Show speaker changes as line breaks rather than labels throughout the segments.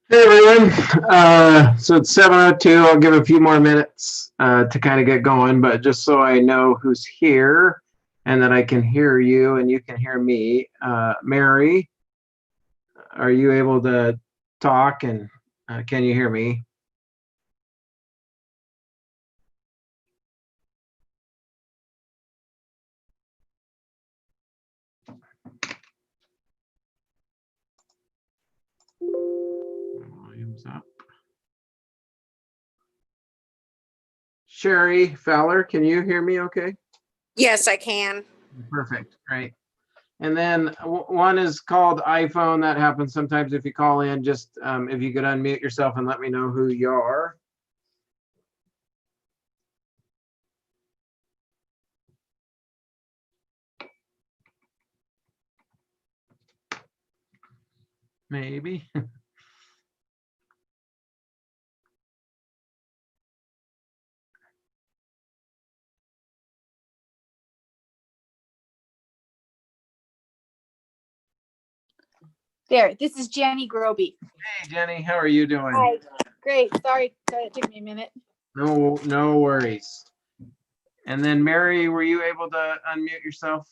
Hey everyone, so it's 7:02. I'll give a few more minutes to kind of get going, but just so I know who's here and that I can hear you and you can hear me. Mary, are you able to talk and can you hear me? Volume's up. Sherry Fowler, can you hear me okay?
Yes, I can.
Perfect, great. And then one is called iPhone. That happens sometimes if you call in. Just if you could unmute yourself and let me know who you are. Maybe.
There, this is Jenny Groby.
Hey Jenny, how are you doing?
Hi, great. Sorry, it took me a minute.
No worries. And then Mary, were you able to unmute yourself?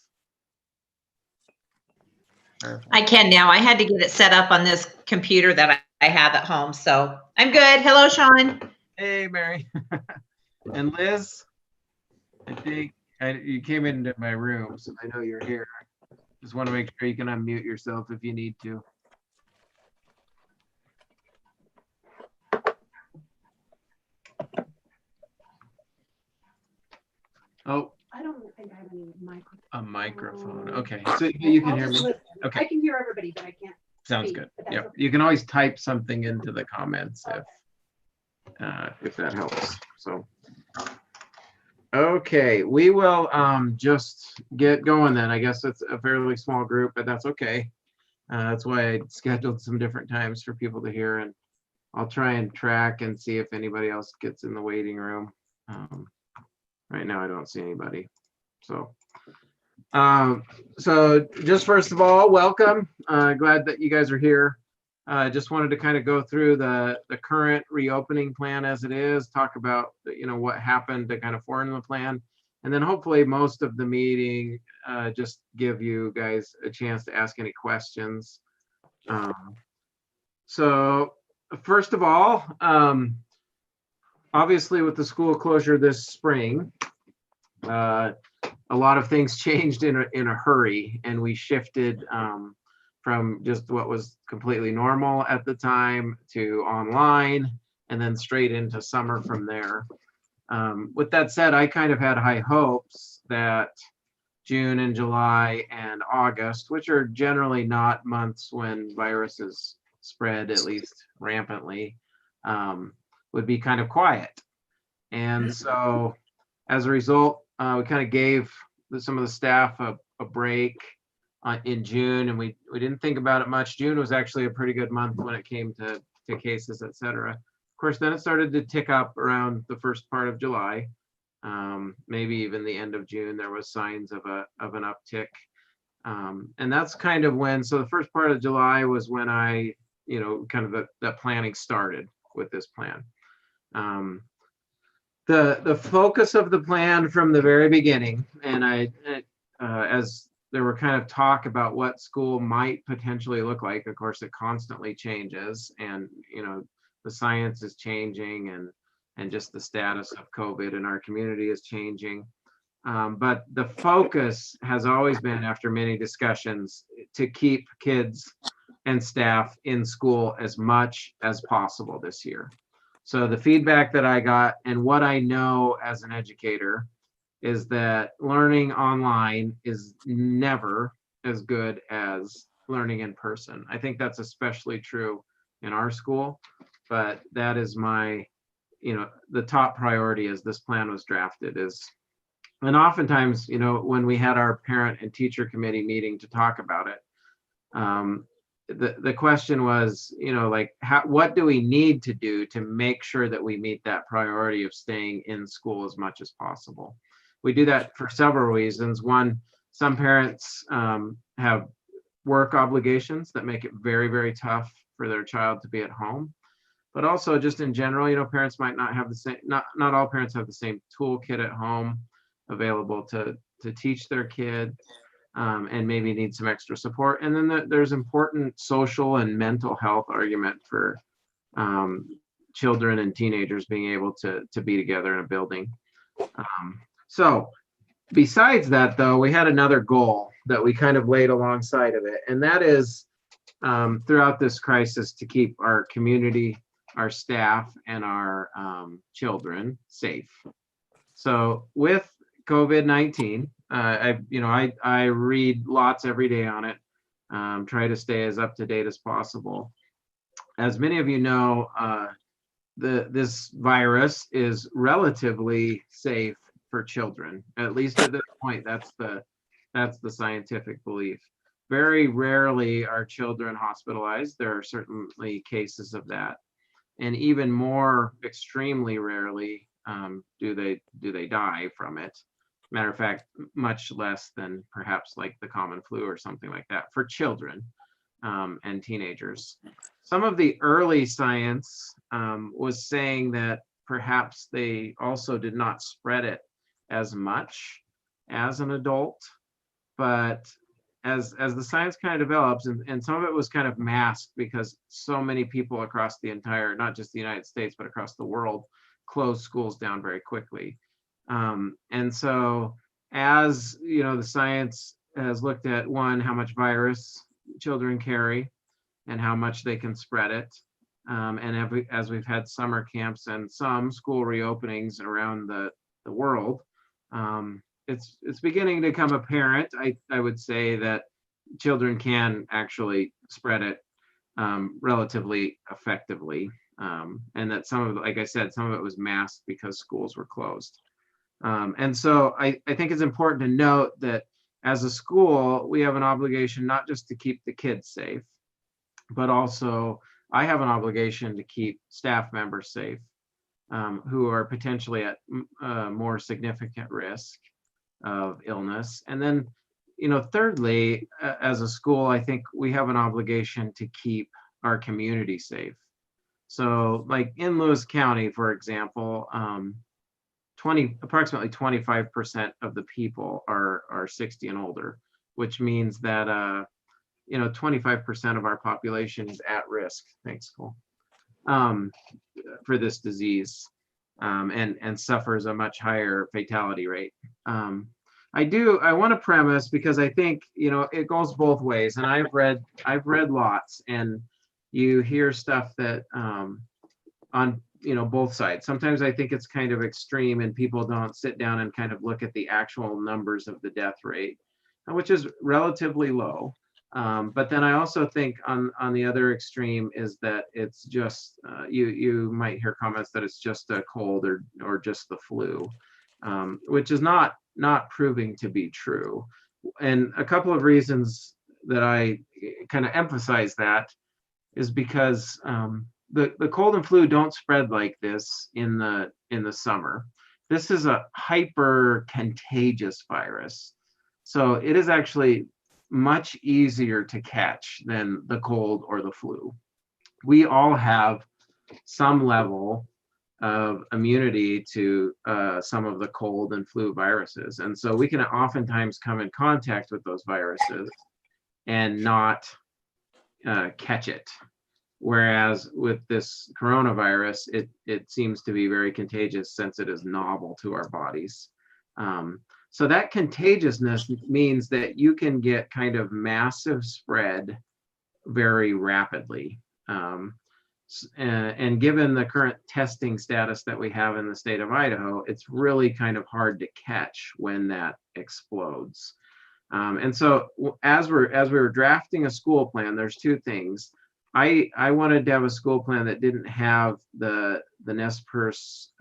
I can now. I had to get it set up on this computer that I have at home, so I'm good. Hello, Sean.
Hey Mary. And Liz, I think you came into my room, so I know you're here. Just want to make sure you can unmute yourself if you need to. Oh,
I don't think I have any microphone.
a microphone. Okay, so you can hear me. Okay,
I can hear everybody, but I can't.
sounds
speak,
good.
but that's
Yep,
okay.
you can always type something into the comments if that helps. So, okay, we will just get going then. I guess it's a fairly small group, but that's okay. That's why I scheduled some different times for people to hear, and I'll try and track and see if anybody else gets in the waiting room. Right now, I don't see anybody. So just first of all, welcome. Glad that you guys are here. Just wanted to kind of go through the current reopening plan as it is, talk about what happened to kind of form the plan, and then hopefully most of the meeting just give you guys a chance to ask any questions. So first of all, obviously with the school closure this spring, a lot of things changed in a hurry, and we shifted from just what was completely normal at the time to online, and then straight into summer from there. With that said, I kind of had high hopes that June and July and August, which are generally not months when viruses spread, at least rampantly, would be kind of quiet. And so as a result, we kind of gave some of the staff a break in June, and we didn't think about it much. June was actually a pretty good month when it came to cases, et cetera. Of course, then it started to tick up around the first part of July. Maybe even the end of June, there was signs of an uptick. And that's kind of when, so the first part of July was when I, kind of the planning started with this plan. The focus of the plan from the very beginning, and as there were kind of talk about what school might potentially look like, of course, it constantly changes, and the science is changing, and just the status of COVID in our community is changing. But the focus has always been, after many discussions, to keep kids and staff in school as much as possible this year. So the feedback that I got, and what I know as an educator, is that learning online is never as good as learning in person. I think that's especially true in our school, but that is my, the top priority as this plan was drafted is, and oftentimes, when we had our parent and teacher committee meeting to talk about it, the question was, like, what do we need to do to make sure that we meet that priority of staying in school as much as possible? We do that for several reasons. One, some parents have work obligations that make it very, very tough for their child to be at home. But also just in general, parents might not have the same, not all parents have the same toolkit at home available to teach their kid, and maybe need some extra support. And then there's important social and mental health argument for children and teenagers being able to be together in a building. So besides that, though, we had another goal that we kind of laid alongside of it, and that is throughout this crisis to keep our community, our staff, and our children safe. So with COVID-19, I read lots every day on it, try to stay as up to date as possible. As many of you know, this virus is relatively safe for children, at least at this point. That's the scientific belief. Very rarely are children hospitalized. There are certainly cases of that, and even more extremely rarely do they die from it. Matter of fact, much less than perhaps like the common flu or something like that for children and teenagers. Some of the early science was saying that perhaps they also did not spread it as much as an adult, but as the science kind of develops, and some of it was kind of masked because so many people across the entire, not just the United States, but across the world, closed schools down very quickly. And so as the science has looked at, one, how much virus children carry and how much they can spread it. And as we've had summer camps and some school reopenings around the world, it's beginning to become apparent, I would say, that children can actually spread it relatively effectively. And that some of it, like I said, some of it was masked because schools were closed. And so I think it's important to note that as a school, we have an obligation not just to keep the kids safe, but also I have an obligation to keep staff members safe who are potentially at more significant risk of illness. And then, thirdly, as a school, I think we have an obligation to keep our community safe. So like in Lewis County, for example, approximately 25% of the people are 60 and older, which means that 25% of our population is at risk, thanks, Cole, for this disease, and suffers a much higher fatality rate. I want to premise, because I think it goes both ways, and I've read lots, and you hear stuff that on both sides. Sometimes I think it's kind of extreme and people don't sit down and kind of look at the actual numbers of the death rate, which is relatively low. But then I also think on the other extreme is that it's just you might hear comments that it's just a cold or just the flu, which is not proving to be true. And a couple of reasons that I kind of emphasize that is because the cold and flu don't spread like this in the summer. This is a hyper contagious virus. So it is actually much easier to catch than the cold or the flu. We all have some level of immunity to some of the cold and flu viruses. And so we can oftentimes come in contact with those viruses and not catch it. Whereas with this coronavirus, it seems to be very contagious since it is novel to our bodies. So that contagiousness means that you can get kind of massive spread very rapidly. And given the current testing status that we have in the state of Idaho, it's really kind of hard to catch when that explodes. And so as we were drafting a school plan, there's two things. I wanted to have a school plan that didn't have the Nez Perce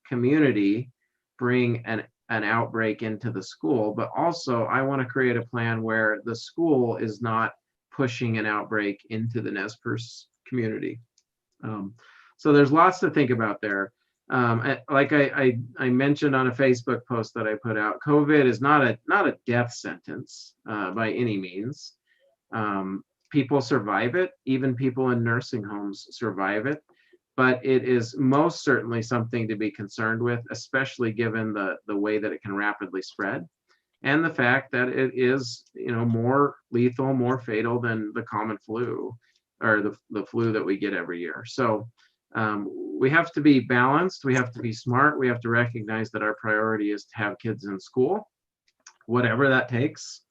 community bring an outbreak into the school, but also I want to create a plan where the school is not pushing an outbreak into the Nez Perce community. So there's lots to think about there. Like I mentioned on a Facebook post that I put out, COVID is not a death sentence by any means. People survive it. Even people in nursing homes survive it. But it is most certainly something to be concerned with, especially given the way that it can rapidly spread, and the fact that it is, more lethal, more fatal than the common flu, or the flu that we get every year. So we have to be balanced. We have to be smart. We have to recognize that our priority is to have kids in school, whatever that takes.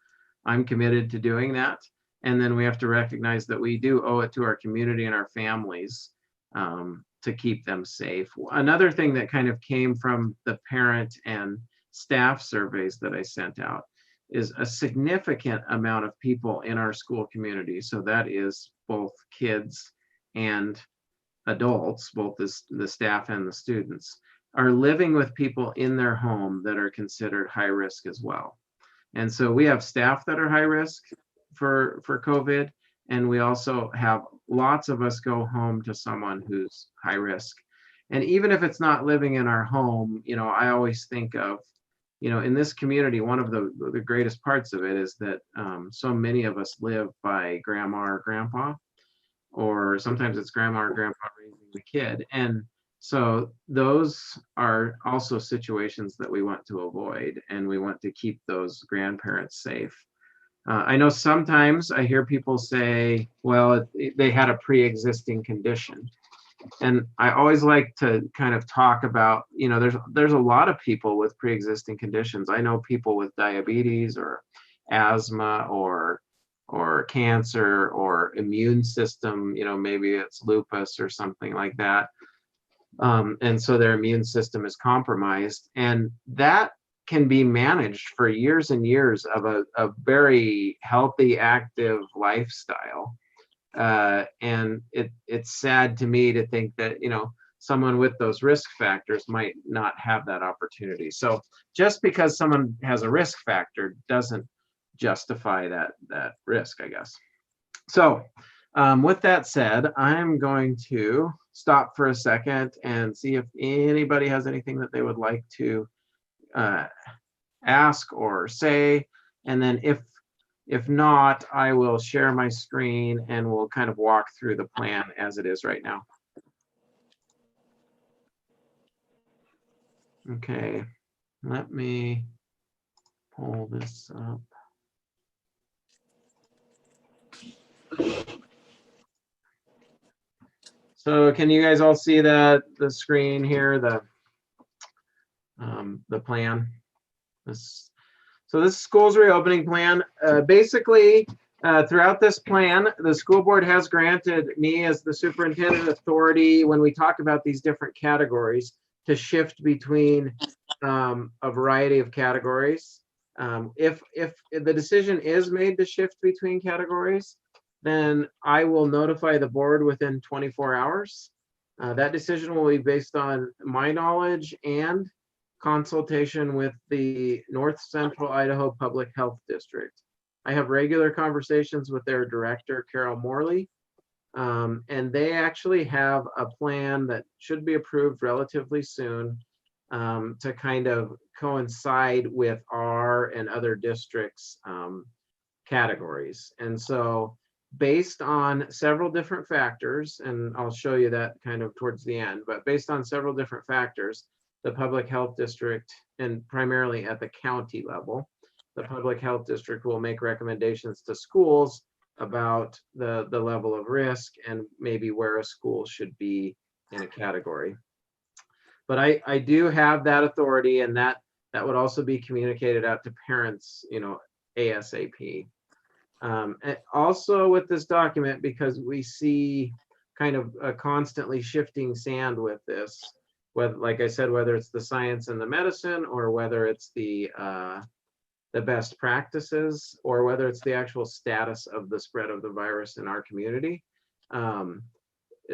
I'm committed to doing that. And then we have to recognize that we do owe it to our community and our families to keep them safe. Another thing that kind of came from the parent and staff surveys that I sent out is a significant amount of people in our school community. So that is both kids and adults, both the staff and the students, are living with people in their home that are considered high risk as well. And so we have staff that are high risk for COVID, and we also have lots of us go home to someone who's high risk. And even if it's not living in our home, I always think of, in this community, one of the greatest parts of it is that so many of us live by grandma or grandpa, or sometimes it's grandma or grandpa raising the kid. And so those are also situations that we want to avoid, and we want to keep those grandparents safe. I know sometimes I hear people say, well, they had a pre-existing condition. And I always like to kind of talk about, there's a lot of people with pre-existing conditions. I know people with diabetes or asthma or cancer or immune system, maybe it's lupus or something like that. And so their immune system is compromised, and that can be managed for years and years of a very healthy, active lifestyle. And it's sad to me to think that, someone with those risk factors might not have that opportunity. So just because someone has a risk factor doesn't justify that risk, I guess. So with that said, I'm going to stop for a second and see if anybody has anything that they would like to ask or say. And then if not, I will share my screen and we'll kind of walk through the plan as it is right now. Okay, let me pull this up. So can you guys all see the screen here, the plan? So this school's reopening plan. Basically, throughout this plan, the school board has granted me as the superintendent authority, when we talk about these different categories, to shift between a variety of categories. If the decision is made to shift between categories, then I will notify the board within 24 hours. That decision will be based on my knowledge and consultation with the North Central Idaho Public Health District. I have regular conversations with their director, Carol Morley, and they actually have a plan that should be approved relatively soon to kind of coincide with our and other districts' categories. And so based on several different factors, and I'll show you that kind of towards the end, but based on several different factors, the public health district, and primarily at the county level, the public health district will make recommendations to schools about the level of risk and maybe where a school should be in a category. But I do have that authority, and that would also be communicated out to parents, ASAP. And also with this document, because we see kind of a constantly shifting sand with this, whether, like I said, whether it's the science and the medicine, or whether it's the best practices, or whether it's the actual status of the spread of the virus in our community.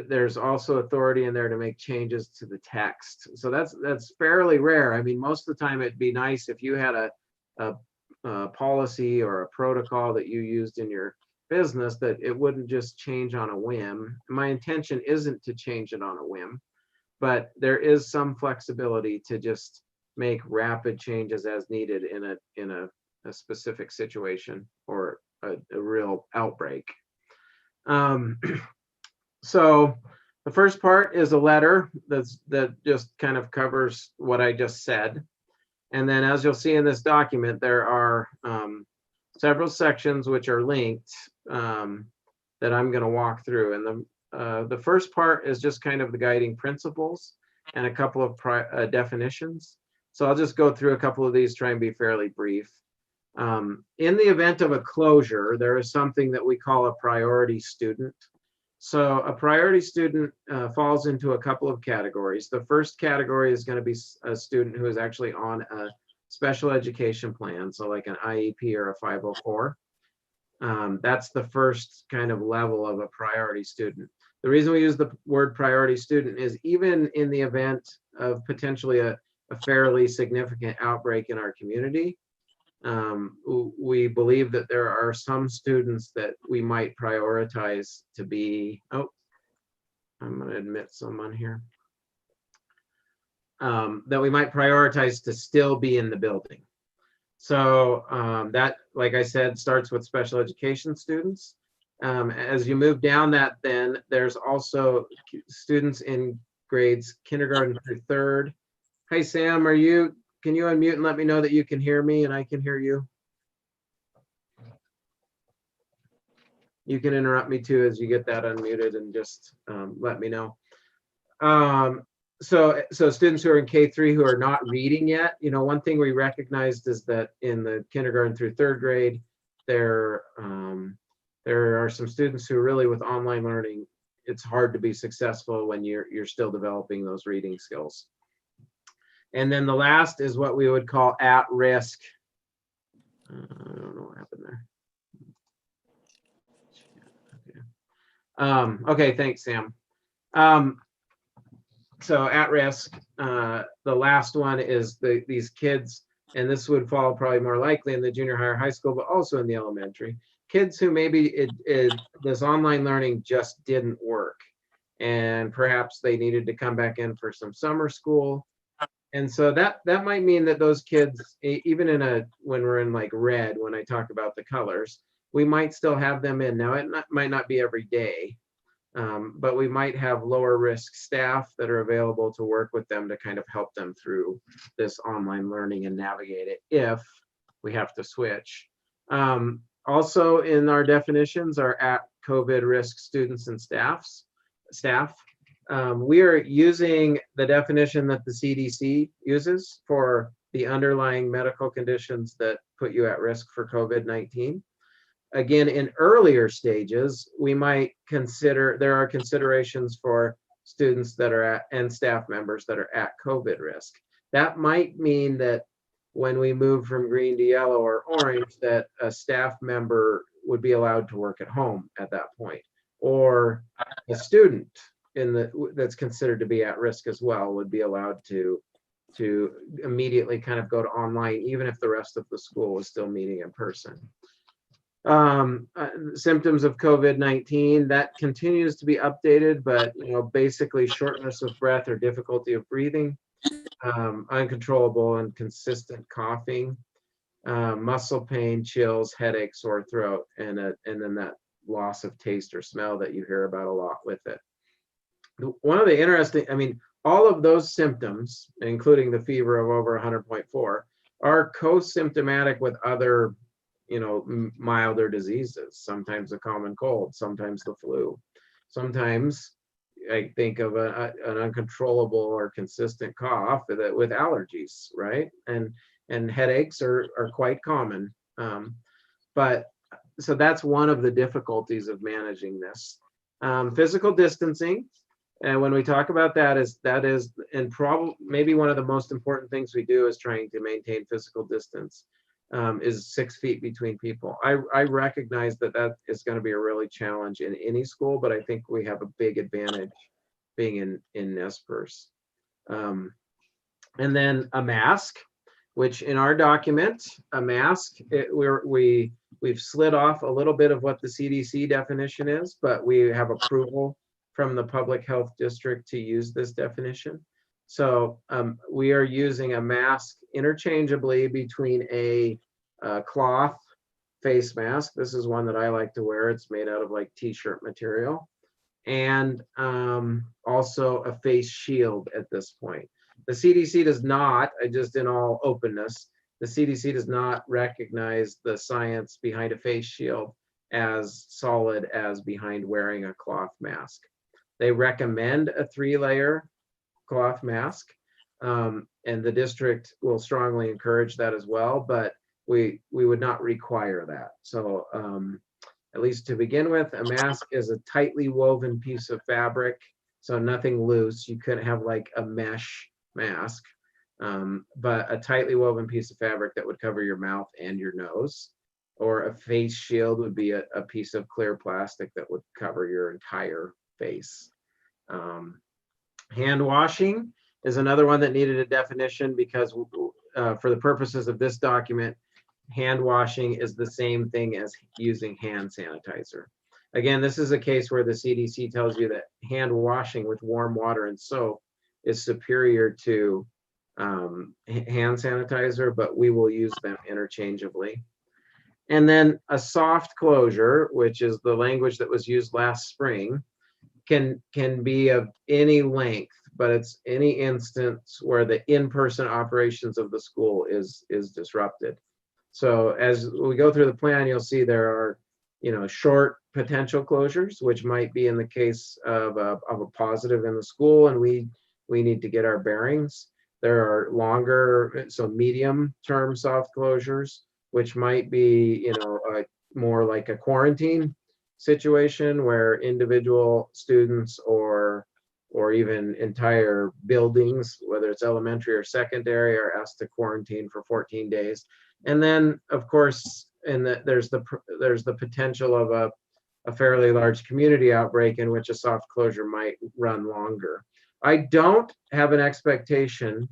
There's also authority in there to make changes to the text. So that's fairly rare. I mean, most of the time it'd be nice if you had a policy or a protocol that you used in your business, that it wouldn't just change on a whim. My intention isn't to change it on a whim, but there is some flexibility to just make rapid changes as needed in a specific situation or a real outbreak. So the first part is a letter that just kind of covers what I just said. And then, as you'll see in this document, there are several sections which are linked that I'm going to walk through. And the first part is just kind of the guiding principles and a couple of definitions. So I'll just go through a couple of these, try and be fairly brief. In the event of a closure, there is something that we call a priority student. So a priority student falls into a couple of categories. The first category is going to be a student who is actually on a special education plan, so like an IEP or a 504. That's the first kind of level of a priority student. The reason we use the word priority student is even in the event of potentially a fairly significant outbreak in our community, we believe that there are some students that we might prioritize to be, oh, I'm going to admit someone here, that we might prioritize to still be in the building. So that, like I said, starts with special education students. As you move down that, then there's also students in grades kindergarten through third. Hi, Sam, can you unmute and let me know that you can hear me and I can hear you? You can interrupt me too as you get that unmuted and just let me know. So students who are in K3 who are not reading yet, one thing we recognized is that in the kindergarten through third grade, there are some students who really, with online learning, it's hard to be successful when you're still developing those reading skills. And then the last is what we would call at risk. I don't know what happened there. Okay, thanks, Sam. So at risk, the last one is these kids, and this would fall probably more likely in the junior high or high school, but also in the elementary. Kids who maybe this online learning just didn't work, and perhaps they needed to come back in for some summer school. And so that might mean that those kids, even when we're in like red, when I talk about the colors, we might still have them in. Now, it might not be every day, but we might have lower risk staff that are available to work with them to kind of help them through this online learning and navigate it if we have to switch. Also in our definitions are at COVID risk students and staff. We are using the definition that the CDC uses for the underlying medical conditions that put you at risk for COVID-19. Again, in earlier stages, we might consider, there are considerations for students that are at, and staff members that are at COVID risk. That might mean that when we move from green to yellow or orange, that a staff member would be allowed to work at home at that point, or a student that's considered to be at risk as well would be allowed to immediately kind of go to online, even if the rest of the school was still meeting in person. Symptoms of COVID-19, that continues to be updated, but basically shortness of breath or difficulty of breathing, uncontrollable and consistent coughing, muscle pain, chills, headache, sore throat, and then that loss of taste or smell that you hear about a lot with it. One of the interesting, all of those symptoms, including the fever of over 100.4, are co-symptomatic with other milder diseases, sometimes a common cold, sometimes the flu. Sometimes I think of an uncontrollable or consistent cough with allergies, right? And headaches are quite common. But so that's one of the difficulties of managing this. Physical distancing, and when we talk about that is and probably maybe one of the most important things we do is trying to maintain physical distance. Is 6 feet between people. I recognize that is going to be a really challenge in any school, but I think we have a big advantage being in Nez and then a mask, which in our document, a mask, we We've slid off a little bit of what the CDC definition is, but we have approval from the public health district to use this definition. So we are using a mask interchangeably between a cloth face mask. This is one that I like to wear. It's made out of like t-shirt material, and also a face shield at this point. The CDC does not, just in all openness, the CDC does not recognize the science behind a face shield as solid as behind wearing a cloth mask. They recommend a 3-layer cloth mask, and the district will strongly encourage that as well, but we would not require that. So at least to begin with, a mask is a tightly woven piece of fabric, so nothing loose. You couldn't have like a mesh mask, but a tightly woven piece of fabric that would cover your mouth and your nose. Or a face shield would be a piece of clear plastic that would cover your entire face. Hand washing is another one that needed a definition because for the purposes of this document, hand washing is the same thing as using hand sanitizer. Again, this is a case where the CDC tells you that hand washing with warm water and soap is superior to hand sanitizer, but we will use them interchangeably. And then a soft closure, which is the language that was used last spring, can be of any length, but it's any instance where the in-person operations of the school is disrupted. So as we go through the plan, you'll see there are, short potential closures, which might be in the case of a positive in the school, and we need to get our bearings. There are longer, so medium-term soft closures, which might be, more like a quarantine situation where individual students or even entire buildings, whether it's elementary or secondary, are asked to quarantine for 14 days. And then, of course, there's the potential of a fairly large community outbreak in which a soft closure might run longer. I don't have an expectation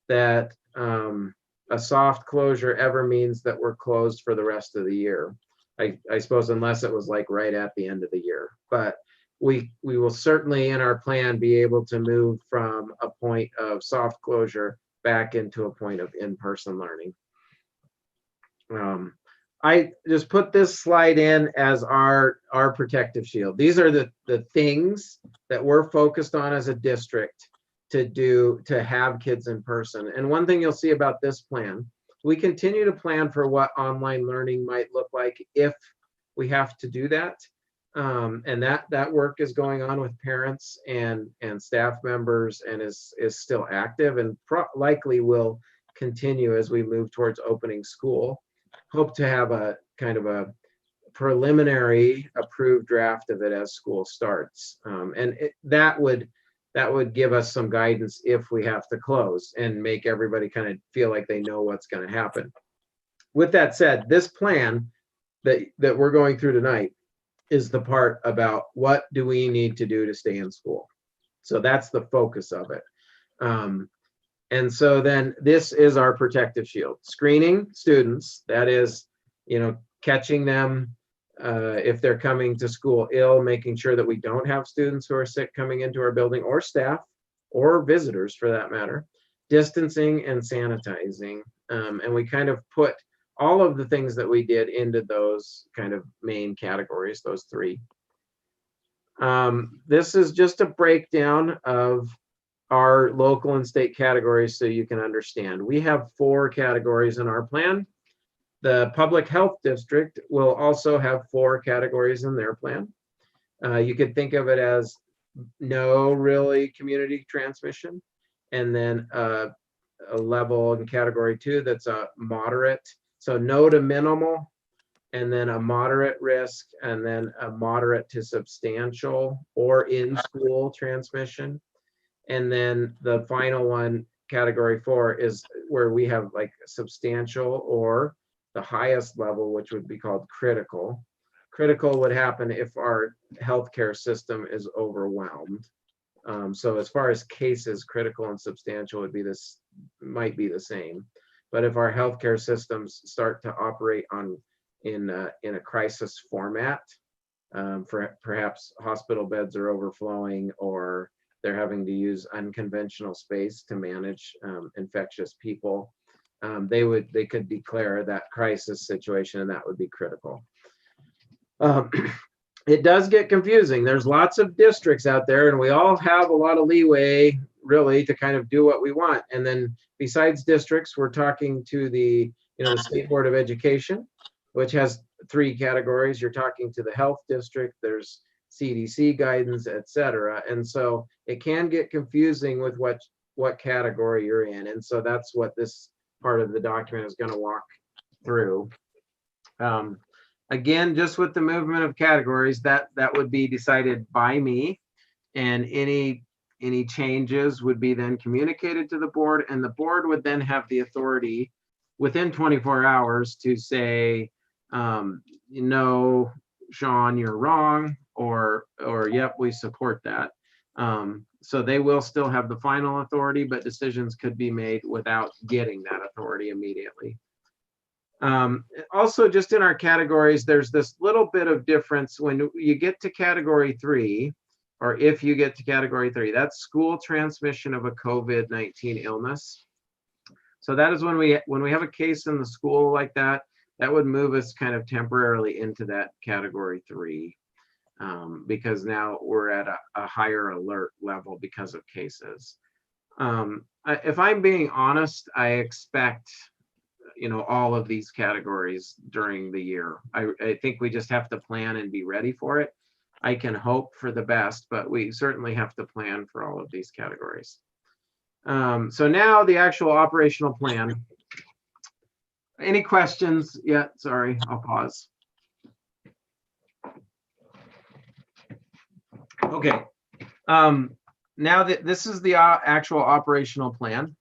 that a soft closure ever means that we're closed for the rest of the year. I suppose unless it was like right at the end of the year, but we will certainly in our plan be able to move from a point of soft closure back into a point of in-person learning. I just put this slide in as our protective shield. These are the things that we're focused on as a district to have kids in person. And one thing you'll see about this plan, we continue to plan for what online learning might look like if we have to do that. And that work is going on with parents and staff members and is still active and likely will continue as we move towards opening school. Hope to have a kind of a preliminary approved draft of it as school starts. And that would give us some guidance if we have to close and make everybody kind of feel like they know what's going to happen. With that said, this plan that we're going through tonight is the part about what do we need to do to stay in school. So that's the focus of it. And so then this is our protective shield. Screening students, that is, catching them if they're coming to school ill, making sure that we don't have students who are sick coming into our building, or staff or visitors for that matter, distancing and sanitizing. And we kind of put all of the things that we did into those kind of main categories, those three. This is just a breakdown of our local and state categories so you can understand. We have 4 categories in our plan. The public health district will also have 4 categories in their plan. You could think of it as no really community transmission, and then a level in category 2 that's a moderate, so no to minimal, and then a moderate risk, and then a moderate to substantial or in school transmission. And then the final one, category 4, is where we have like substantial or the highest level, which would be called critical. Critical would happen if our healthcare system is overwhelmed. So as far as cases, critical and substantial might be the same. But if our healthcare systems start to operate on in a crisis format. For perhaps hospital beds are overflowing, or they're having to use unconventional space to manage infectious people. They could declare that crisis situation, and that would be critical. It does get confusing. There's lots of districts out there, and we all have a lot of leeway really to kind of do what we want. And then besides districts, we're talking to the State Board of Education, which has 3 categories. You're talking to the health district, there's CDC guidance, etc. And so it can get confusing with what category you're in. And so that's what this part of the document is going to walk through. Again, just with the movement of categories, that would be decided by me, and any changes would be then communicated to the board, and the board would then have the authority within 24 hours to say, no, Sean, you're wrong, or yep, we support that. So they will still have the final authority, but decisions could be made without getting that authority immediately. Also, just in our categories, there's this little bit of difference when you get to category 3, or if you get to category 3, that's school transmission of a COVID-19 illness. So that is when we have a case in the school like that, that would move us kind of temporarily into that category 3, because now we're at a higher alert level because of cases. If I'm being honest, I expect all of these categories during the year. I think we just have to plan and be ready for it. I can hope for the best, but we certainly have to plan for all of these categories. So now the actual operational plan. Any questions? Yeah, sorry, I'll pause. Okay. Now that this is the actual operational plan.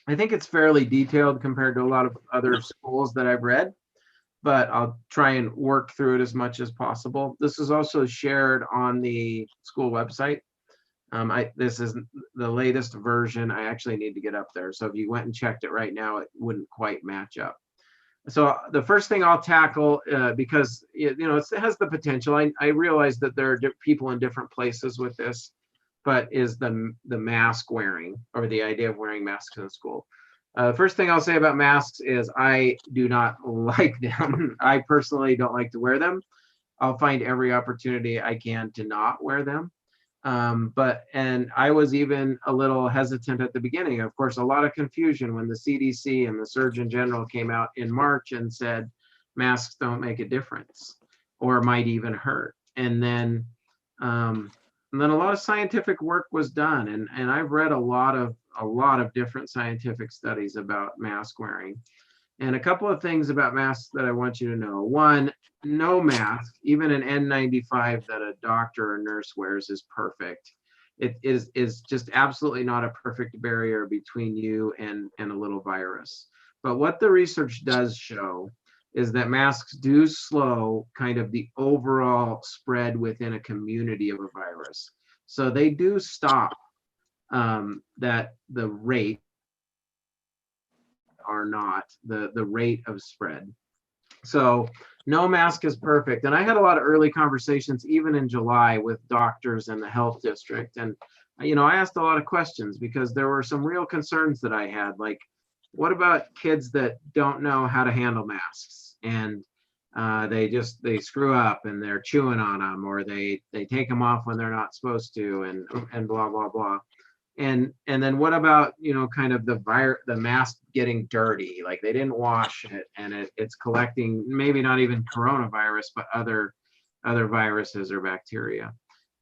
I think it's fairly detailed compared to a lot of other schools that I've read, but I'll try and work through it as much as possible. This is also shared on the school website. This is the latest version. I actually need to get up there. So if you went and checked it right now, it wouldn't quite match up. So the first thing I'll tackle, because it has the potential. I realize that there are people in different places with this, but is the mask wearing, or the idea of wearing masks in school. First thing I'll say about masks is I do not like them. I personally don't like to wear them. I'll find every opportunity I can to not wear them. And I was even a little hesitant at the beginning. Of course, a lot of confusion when the CDC and the Surgeon General came out in March and said masks don't make a difference or might even hurt. And then a lot of scientific work was done, and I've read a lot of different scientific studies about mask wearing. And a couple of things about masks that I want you to know. One, no mask, even an N95 that a doctor or nurse wears, is perfect. It is just absolutely not a perfect barrier between you and a little virus. But what the research does show is that masks do slow kind of the overall spread within a community of a virus. So they do stop that the rate are not the rate of spread. So no mask is perfect. And I had a lot of early conversations, even in July, with doctors in the health district. And, I asked a lot of questions because there were some real concerns that I had, like, what about kids that don't know how to handle masks, and they screw up and they're chewing on them, or they take them off when they're not supposed to, and blah, blah, blah. And then what about, kind of the mask getting dirty, like they didn't wash it and it's collecting maybe not even coronavirus, but other viruses or bacteria.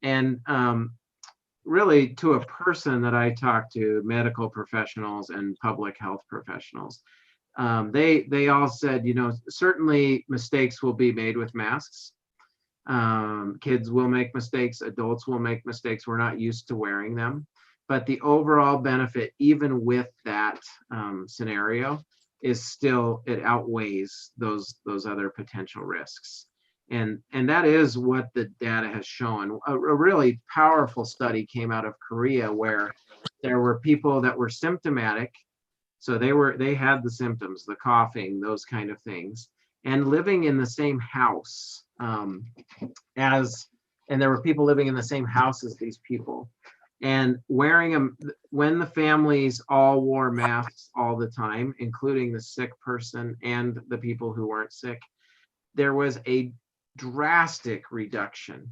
And really, to a person that I talked to, medical professionals and public health professionals, they all said, certainly mistakes will be made with masks. Kids will make mistakes, adults will make mistakes. We're not used to wearing them. But the overall benefit, even with that scenario, is still, it outweighs those other potential risks. And that is what the data has shown. A really powerful study came out of Korea where there were people that were symptomatic. So they had the symptoms, the coughing, those kind of things. and living in the same house and there were people living in the same house as these people, and wearing them when the families all wore masks all the time, including the sick person and the people who weren't sick, there was a drastic reduction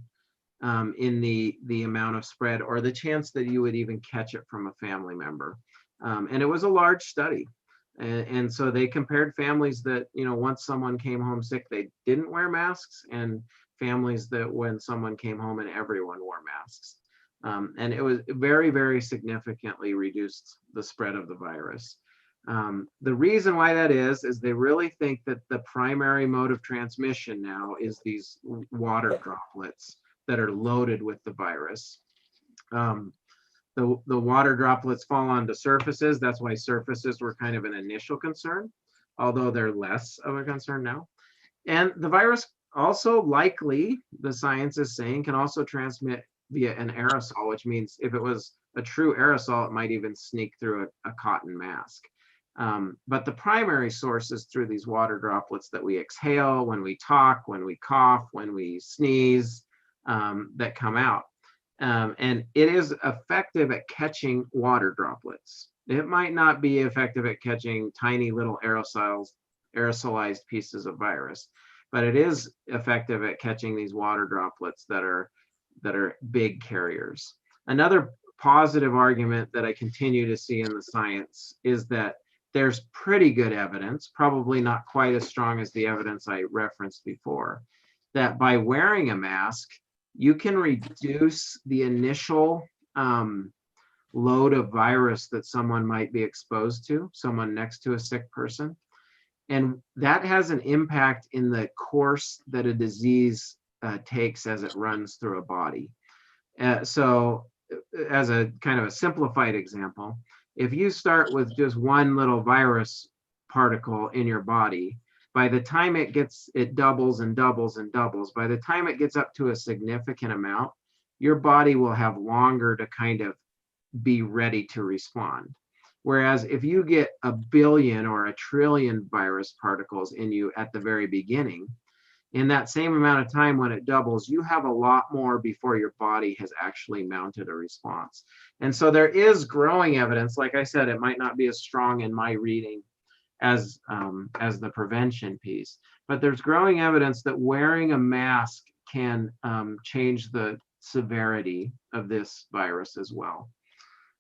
in the amount of spread or the chance that you would even catch it from a family member. And it was a large study. And so they compared families that, once someone came home sick, they didn't wear masks, and families that when someone came home and everyone wore masks. And it was very, very significantly reduced the spread of the virus. The reason why that is they really think that the primary mode of transmission now is these water droplets that are loaded with the virus. The water droplets fall onto surfaces. That's why surfaces were kind of an initial concern, although they're less of a concern now. And the virus also likely, the science is saying, can also transmit via an aerosol, which means if it was a true aerosol, it might even sneak through a cotton mask. But the primary source is through these water droplets that we exhale when we talk, when we cough, when we sneeze, that come out. And it is effective at catching water droplets. It might not be effective at catching tiny little aerosolized pieces of virus, but it is effective at catching these water droplets that are big carriers. Another positive argument that I continue to see in the science is that there's pretty good evidence, probably not quite as strong as the evidence I referenced before, that by wearing a mask, you can reduce the initial load of virus that someone might be exposed to, someone next to a sick person. And that has an impact in the course that a disease takes as it runs through a body. So as a kind of a simplified example, if you start with just one little virus particle in your body, by the time it doubles and doubles and doubles, by the time it gets up to a significant amount, your body will have longer to kind of be ready to respond. Whereas if you get 1 billion or 1 trillion virus particles in you at the very beginning, in that same amount of time when it doubles, you have a lot more before your body has actually mounted a response. And so there is growing evidence. Like I said, it might not be as strong in my reading as the prevention piece, but there's growing evidence that wearing a mask can change the severity of this virus as well.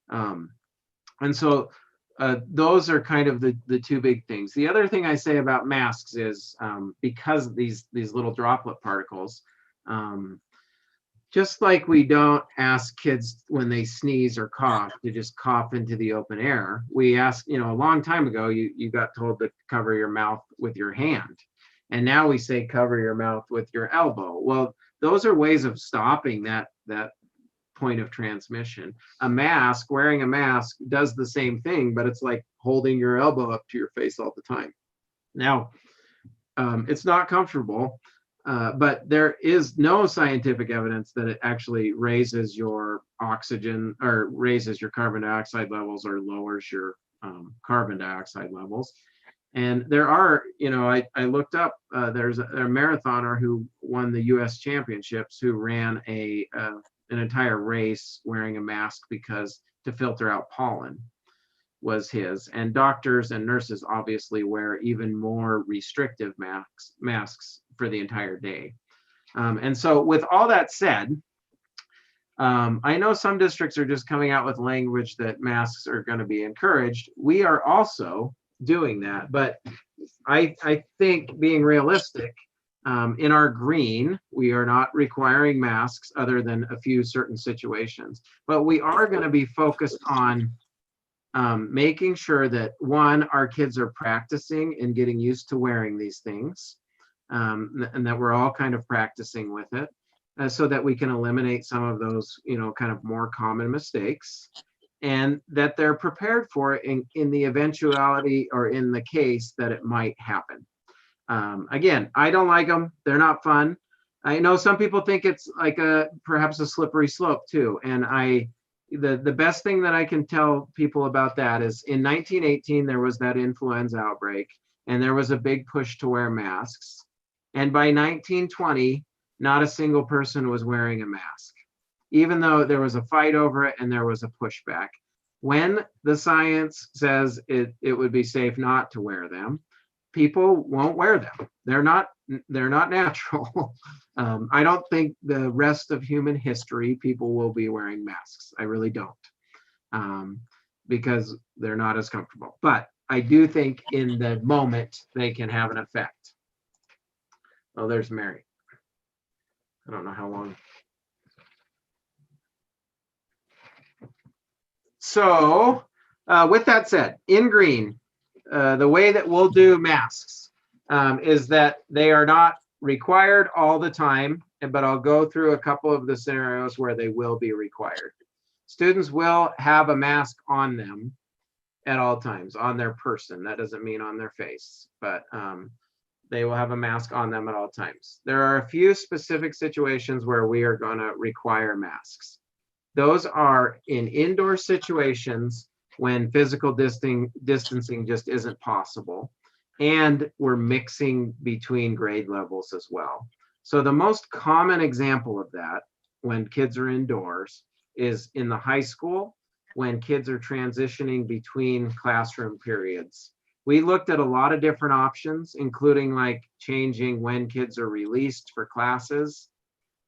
And so those are kind of the two big things. The other thing I say about masks is because these little droplet particles, just like we don't ask kids when they sneeze or cough to just cough into the open air, we ask, a long time ago, you got told to cover your mouth with your hand. And now we say cover your mouth with your elbow. Well, those are ways of stopping that point of transmission. Wearing a mask does the same thing, but it's like holding your elbow up to your face all the time. Now, it's not comfortable, but there is no scientific evidence that it actually raises your oxygen or raises your carbon dioxide levels or lowers your carbon dioxide levels. And there are, I looked up, there's a marathoner who won the US championships who ran an entire race wearing a mask because to filter out pollen was his. And doctors and nurses obviously wear even more restrictive masks for the entire day. And so with all that said, I know some districts are just coming out with language that masks are going to be encouraged. We are also doing that, but I think being realistic, in our green, we are not requiring masks other than a few certain situations, but we are going to be focused on making sure that, one, our kids are practicing and getting used to wearing these things, and that we're all kind of practicing with it, so that we can eliminate some of those, kind of more common mistakes, and that they're prepared for it in the eventuality or in the case that it might happen. Again, I don't like them. They're not fun. I know some people think it's like perhaps a slippery slope too. And the best thing that I can tell people about that is in 1918, there was that influenza outbreak. and there was a big push to wear masks. And by 1920, not a single person was wearing a mask, even though there was a fight over it and there was a pushback. When the science says it would be safe not to wear them, people won't wear them. They're not natural. I don't think the rest of human history people will be wearing masks. I really don't, because they're not as comfortable. But I do think in the moment they can have an effect. Oh, there's Mary. I don't know how long. So with that said, in green, the way that we'll do masks is that they are not required all the time, but I'll go through a couple of the scenarios where they will be required. Students will have a mask on them at all times, on their person. That doesn't mean on their face, but they will have a mask on them at all times. There are a few specific situations where we are going to require masks. Those are in indoor situations when physical distancing just isn't possible, and we're mixing between grade levels as well. So the most common example of that when kids are indoors is in the high school, when kids are transitioning between classroom periods. We looked at a lot of different options, including like changing when kids are released for classes.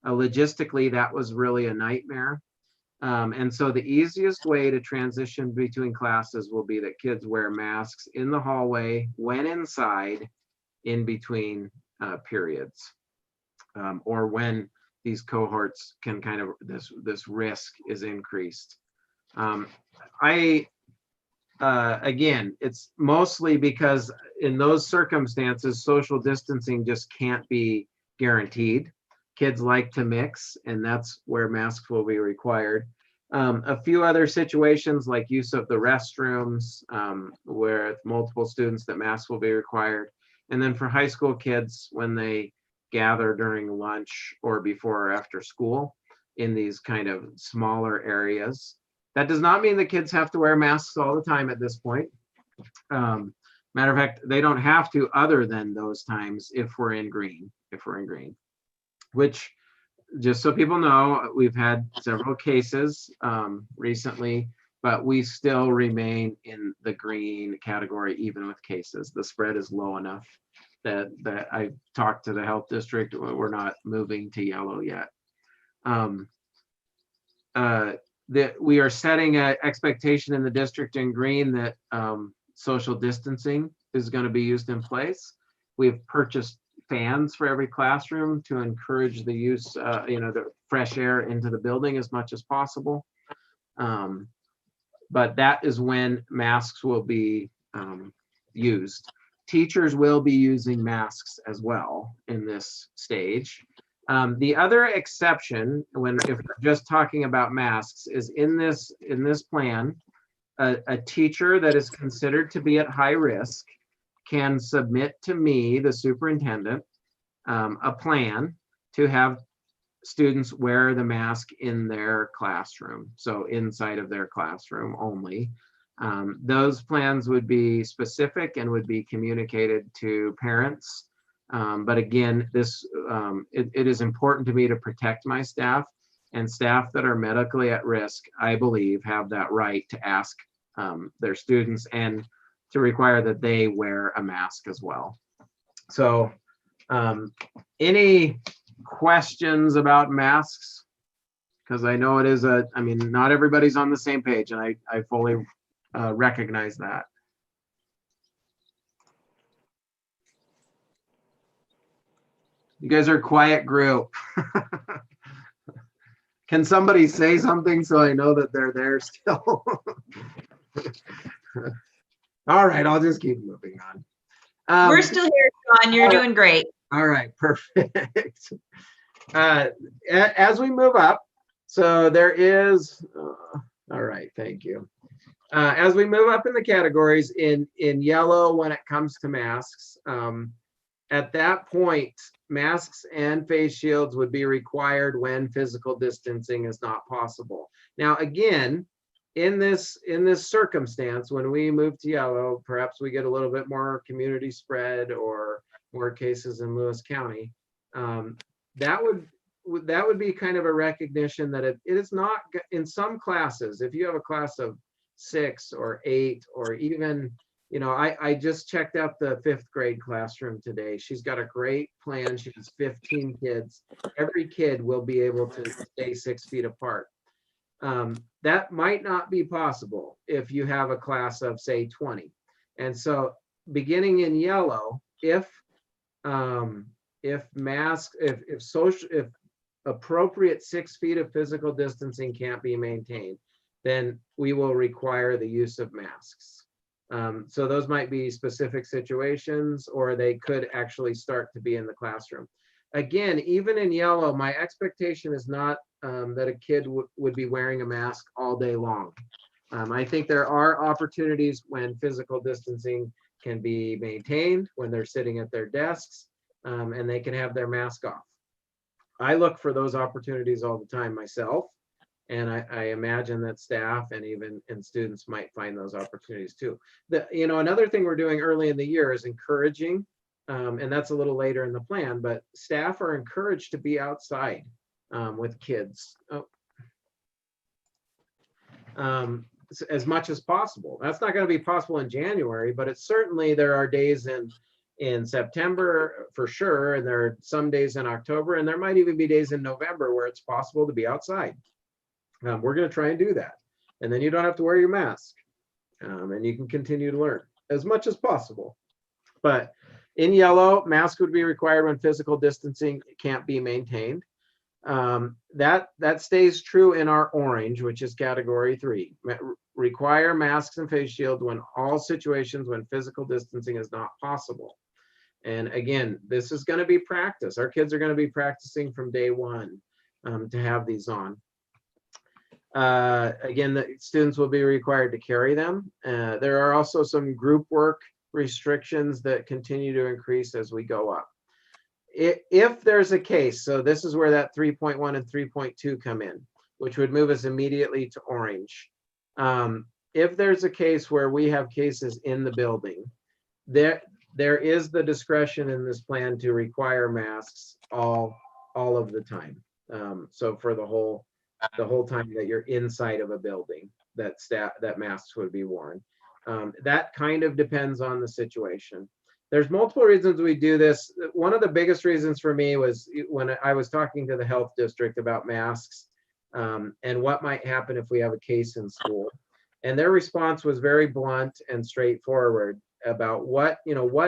Logistically, that was really a nightmare. And so the easiest way to transition between classes will be that kids wear masks in the hallway, when inside, in between periods, or when these cohorts can kind of, this risk is increased. Again, it's mostly because in those circumstances, social distancing just can't be guaranteed. Kids like to mix, and that's where masks will be required. A few other situations like use of the restrooms, where multiple students, that masks will be required. And then for high school kids, when they gather during lunch or before or after school in these kind of smaller areas. That does not mean the kids have to wear masks all the time at this point. Matter of fact, they don't have to other than those times if we're in green, which, just so people know, we've had several cases recently, but we still remain in the green category even with cases. The spread is low enough that I talked to the health district. We're not moving to yellow yet. That we are setting an expectation in the district in green that social distancing is going to be used in place. We've purchased fans for every classroom to encourage the use, the fresh air into the building as much as possible. But that is when masks will be used. Teachers will be using masks as well in this stage. The other exception, if we're just talking about masks, is in this plan, a teacher that is considered to be at high risk can submit to me, the superintendent, a plan to have students wear the mask in their classroom, so inside of their classroom only. Those plans would be specific and would be communicated to parents. But again, it is important to me to protect my staff, and staff that are medically at risk, I believe, have that right to ask their students and to require that they wear a mask as well. So any questions about masks? Because I know it is not everybody's on the same page, and I fully recognize that. You guys are a quiet group. Can somebody say something so I know that they're there still? All right, I'll just keep moving on.
We're still here, John. You're doing great.
All right, perfect. As we move up, so there is, all right, thank you. As we move up in the categories in yellow, when it comes to masks, at that point, masks and face shields would be required when physical distancing is not possible. Now, again, in this circumstance, when we move to yellow, perhaps we get a little bit more community spread or more cases in Lewis County. That would be kind of a recognition that it is not in some classes. If you have a class of 6 or 8, or even, I just checked out the 5th grade classroom today. She's got a great plan. She has 15 kids. Every kid will be able to stay 6 feet apart. That might not be possible if you have a class of, say, 20. And so beginning in yellow, if appropriate 6 feet of physical distancing can't be maintained, then we will require the use of masks. So those might be specific situations, or they could actually start to be in the classroom. Again, even in yellow, my expectation is not that a kid would be wearing a mask all day long. I think there are opportunities when physical distancing can be maintained, when they're sitting at their desks, and they can have their mask off. I look for those opportunities all the time myself, and I imagine that staff and even students might find those opportunities too. Another thing we're doing early in the year is encouraging, and that's a little later in the plan, but staff are encouraged to be outside with kids as much as possible. That's not going to be possible in January, but it's certainly, there are days in September for sure, and there are some days in October, and there might even be days in November where it's possible to be outside. We're going to try and do that, and then you don't have to wear your mask, and you can continue to learn as much as possible. But in yellow, mask would be required when physical distancing can't be maintained. That stays true in our orange, which is category 3. Require masks and face shields when all situations when physical distancing is not possible. And again, this is going to be practice. Our kids are going to be practicing from day one to have these on. Again, the students will be required to carry them. There are also some group work restrictions that continue to increase as we go up. If there's a case, so this is where that 3.1 and 3.2 come in, which would move us immediately to orange. If there's a case where we have cases in the building, there is the discretion in this plan to require masks all of the time. So for the whole time that you're inside of a building, that masks would be worn. That kind of depends on the situation. There's multiple reasons we do this. One of the biggest reasons for me was when I was talking to the health district about masks and what might happen if we have a case in school. And their response was very blunt and straightforward about what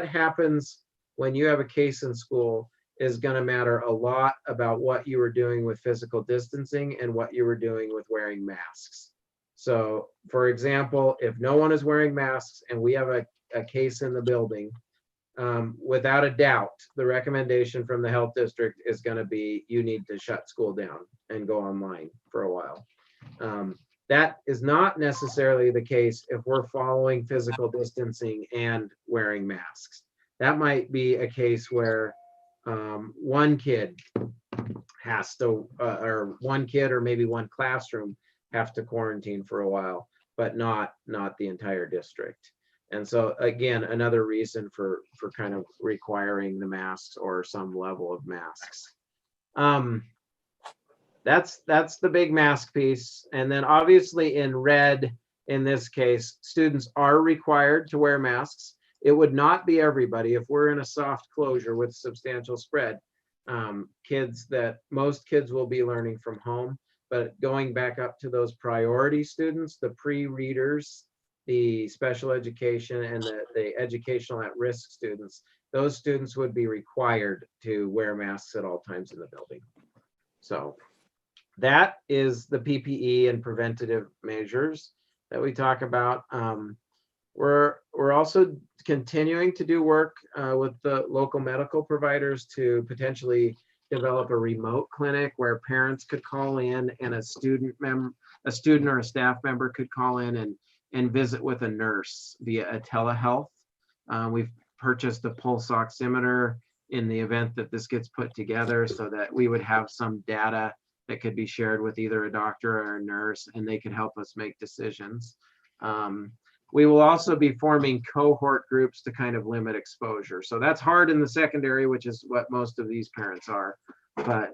happens when you have a case in school is going to matter a lot about what you were doing with physical distancing and what you were doing with wearing masks. So for example, if no one is wearing masks and we have a case in the building, without a doubt, the recommendation from the health district is going to be, you need to shut school down and go online for a while. That is not necessarily the case if we're following physical distancing and wearing masks. That might be a case where one kid has to, or one kid or maybe one classroom have to quarantine for a while, but not the entire district. And so again, another reason for kind of requiring the masks or some level of masks. That's the big mask piece. And then obviously in red, in this case, students are required to wear masks. It would not be everybody. If we're in a soft closure with substantial spread, most kids will be learning from home. But going back up to those priority students, the pre-readers, the special education, and the educational at-risk students, those students would be required to wear masks at all times in the building. So that is the PPE and preventative measures that we talk about. We're also continuing to do work with the local medical providers to potentially develop a remote clinic where parents could call in and a student or a staff member could call in and visit with a nurse via a telehealth. We've purchased a pulse oximeter in the event that this gets put together so that we would have some data that could be shared with either a doctor or a nurse, and they could help us make decisions. We will also be forming cohort groups to kind of limit exposure. So that's hard in the secondary, which is what most of these parents are. But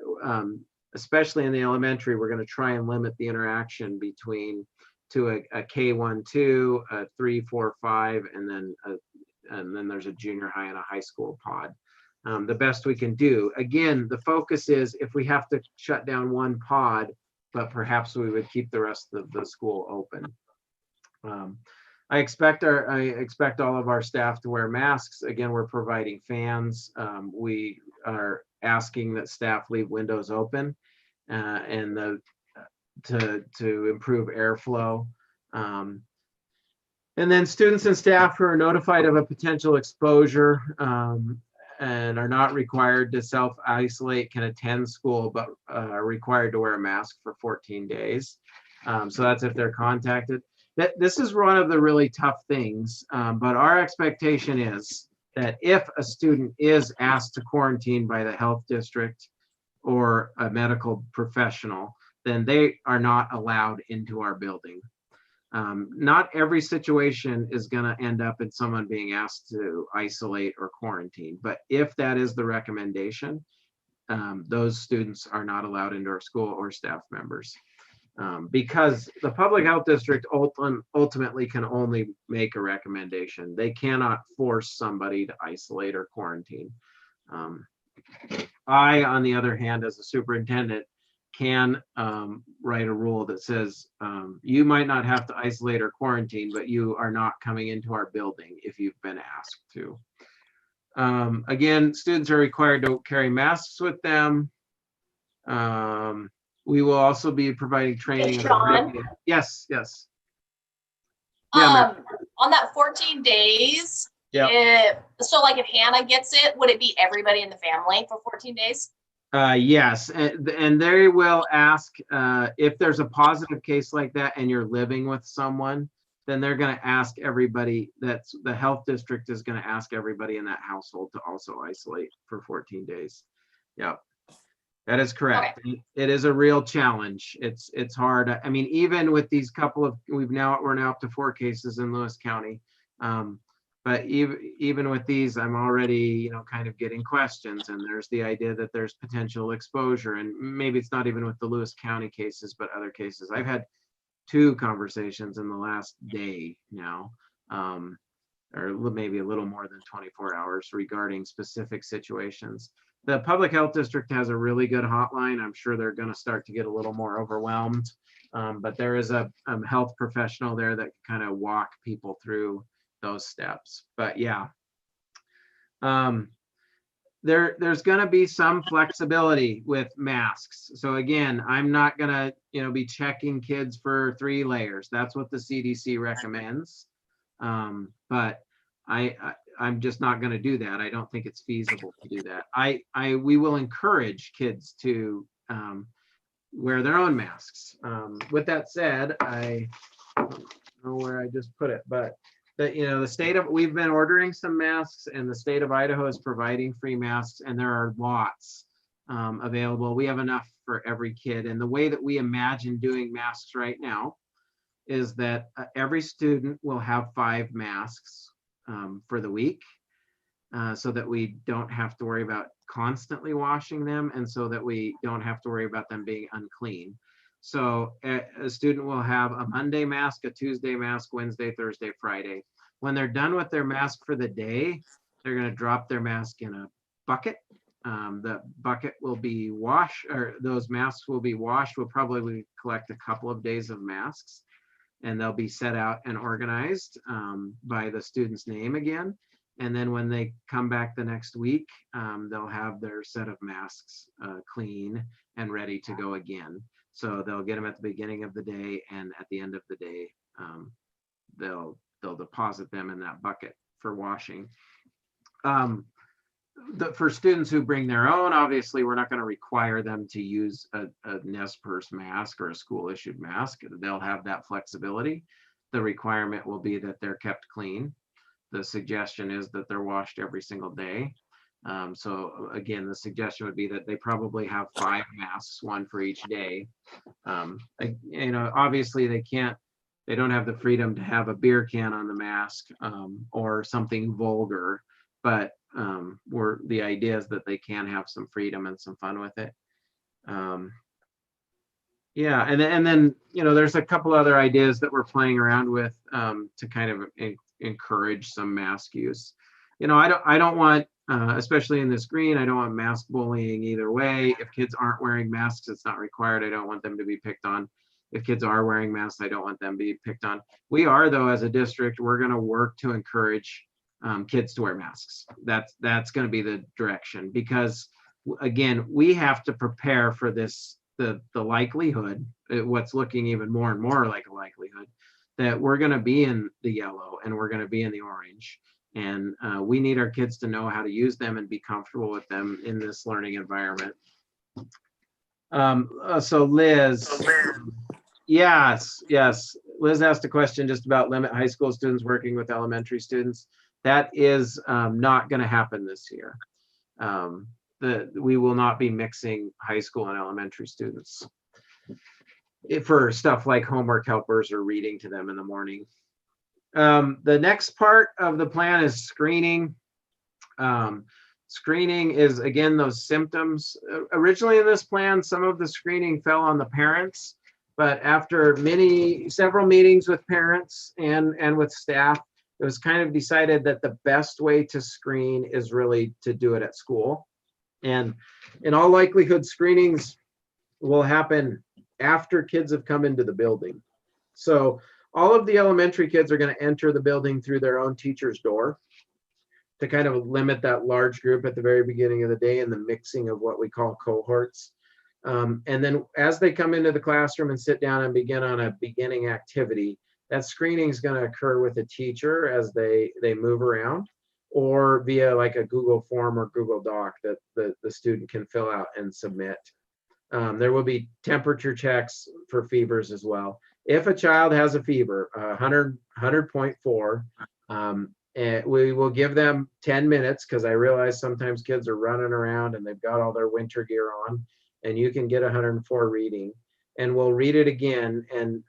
especially in the elementary, we're going to try and limit the interaction between to a K1, 2, a 3, 4, 5, and then there's a junior high and a high school pod. The best we can do. Again, the focus is if we have to shut down one pod, but perhaps we would keep the rest of the school open. I expect all of our staff to wear masks. Again, we're providing fans. We are asking that staff leave windows open and to improve airflow. And then students and staff who are notified of a potential exposure and are not required to self-isolate can attend school, but are required to wear a mask for 14 days. So that's if they're contacted. This is one of the really tough things, but our expectation is that if a student is asked to quarantine by the health district or a medical professional, then they are not allowed into our building. Not every situation is going to end up in someone being asked to isolate or quarantine, but if that is the recommendation, those students are not allowed into our school or staff members. Because the public health district ultimately can only make a recommendation. They cannot force somebody to isolate or quarantine. I, on the other hand, as a superintendent, can write a rule that says you might not have to isolate or quarantine, but you are not coming into our building if you've been asked to. Again, students are required to carry masks with them. We will also be providing training.
Hey, Sean?
Yes, yes. Yeah, Matt.
On that 14 days,
Yeah.
so like if Hannah gets it, would it be everybody in the family for 14 days?
Yes, and they will ask if there's a positive case like that and you're living with someone, then they're going to ask everybody. That's the health district is going to ask everybody in that household to also isolate for 14 days. Yep. That is correct. Okay. It is a real challenge. It's hard. I mean, even with these couple of, we're now up to 4 cases in Lewis County. But even with these, I'm already, kind of getting questions, and there's the idea that there's potential exposure, and maybe it's not even with the Lewis County cases, but other cases. I've had 2 conversations in the last day now, or maybe a little more than 24 hours regarding specific situations. The public health district has a really good hotline. I'm sure they're going to start to get a little more overwhelmed, but there is a health professional there that kind of walk people through those steps. But yeah, there's going to be some flexibility with masks. So again, I'm not going to be checking kids for 3 layers. That's what the CDC recommends. But I'm just not going to do that. I don't think it's feasible to do that. We will encourage kids to wear their own masks. With that said, I don't know where I just put it, but we've been ordering some masks, and the state of Idaho is providing free masks, and there are lots available. We have enough for every kid. And the way that we imagine doing masks right now is that every student will have 5 masks for the week, so that we don't have to worry about constantly washing them, and so that we don't have to worry about them being unclean. So a student will have a Monday mask, a Tuesday mask, Wednesday, Thursday, Friday. When they're done with their mask for the day, they're going to drop their mask in a bucket. The bucket will be washed, or those masks will be washed. We'll probably collect a couple of days of masks, and they'll be set out and organized by the student's name again. And then when they come back the next week, they'll have their set of masks clean and ready to go again. So they'll get them at the beginning of the day, and at the end of the day, they'll deposit them in that bucket for washing. For students who bring their own, obviously, we're not going to require them to use a Nez Perce mask or a school issued mask. They'll have that flexibility. The requirement will be that they're kept clean. The suggestion is that they're washed every single day. So again, the suggestion would be that they probably have 5 masks, 1 for each day. Obviously they don't have the freedom to have a beer can on the mask, or something vulgar, but the idea is that they can have some freedom and some fun with it. Yeah, and then there's a couple other ideas that we're playing around with, to kind of encourage some mask use. I don't want, especially in this green, I don't want mask bullying either way. If kids aren't wearing masks, it's not required. I don't want them to be picked on. If kids are wearing masks, I don't want them to be picked on. We are, though, as a district, we're going to work to encourage kids to wear masks. That's going to be the direction, because again, we have to prepare for this, the likelihood, what's looking even more and more like a likelihood, that we're going to be in the yellow and we're going to be in the orange. And we need our kids to know how to use them and be comfortable with them in this learning environment. So Liz, yes, Liz asked a question just about limit high school students working with elementary students. That is not going to happen this year. We will not be mixing high school and elementary students for stuff like homework helpers or reading to them in the morning. The next part of the plan is screening. Screening is, again, those symptoms. Originally in this plan, some of the screening fell on the parents, but after several meetings with parents and with staff, it was kind of decided that the best way to screen is really to do it at school. And in all likelihood, screenings will happen after kids have come into the building. So all of the elementary kids are going to enter the building through their own teacher's door to kind of limit that large group at the very beginning of the day and the mixing of what we call cohorts. And then as they come into the classroom and sit down and begin on a beginning activity, that screening is going to occur with a teacher as they move around, or via like a Google form or Google Doc that the student can fill out and submit. There will be temperature checks for fevers as well. If a child has a fever, 100.4, and we will give them 10 minutes, because I realize sometimes kids are running around and they've got all their winter gear on, and you can get 104 reading, and we'll read it again. And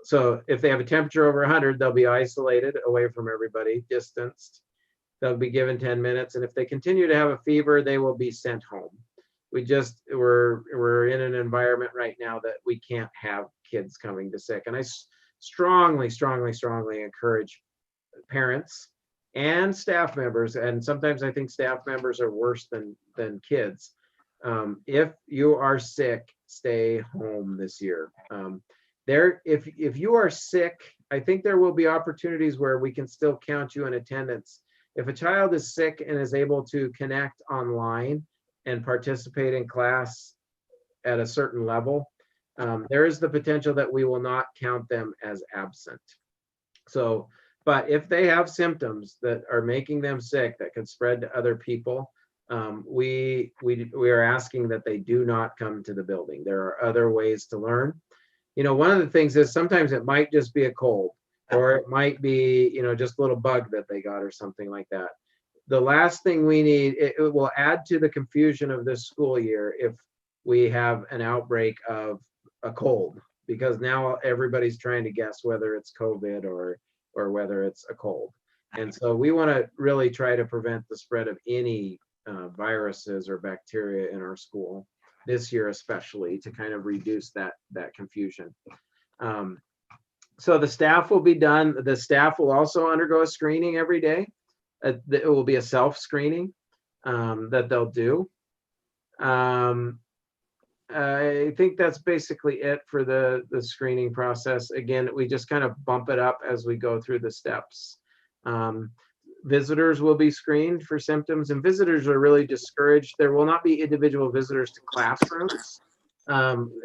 so if they have a temperature over 100, they'll be isolated away from everybody, distanced. They'll be given 10 minutes. And if they continue to have a fever, they will be sent home. We're in an environment right now that we can't have kids coming to sick. And I strongly encourage parents and staff members, and sometimes I think staff members are worse than kids. If you are sick, stay home this year. If you are sick, I think there will be opportunities where we can still count you in attendance. If a child is sick and is able to connect online and participate in class at a certain level, there is the potential that we will not count them as absent. So, but if they have symptoms that are making them sick that could spread to other people, we are asking that they do not come to the building. There are other ways to learn. One of the things is sometimes it might just be a cold, or it might be, just a little bug that they got or something like that. The last thing we need, it will add to the confusion of this school year if we have an outbreak of a cold, because now everybody's trying to guess whether it's COVID or whether it's a cold. And so we want to really try to prevent the spread of any viruses or bacteria in our school this year, especially to kind of reduce that confusion. So the staff will be done. The staff will also undergo a screening every day. It will be a self-screening that they'll do. I think that's basically it for the screening process. Again, we just kind of bump it up as we go through the steps. Visitors will be screened for symptoms, and visitors are really discouraged. There will not be individual visitors to classrooms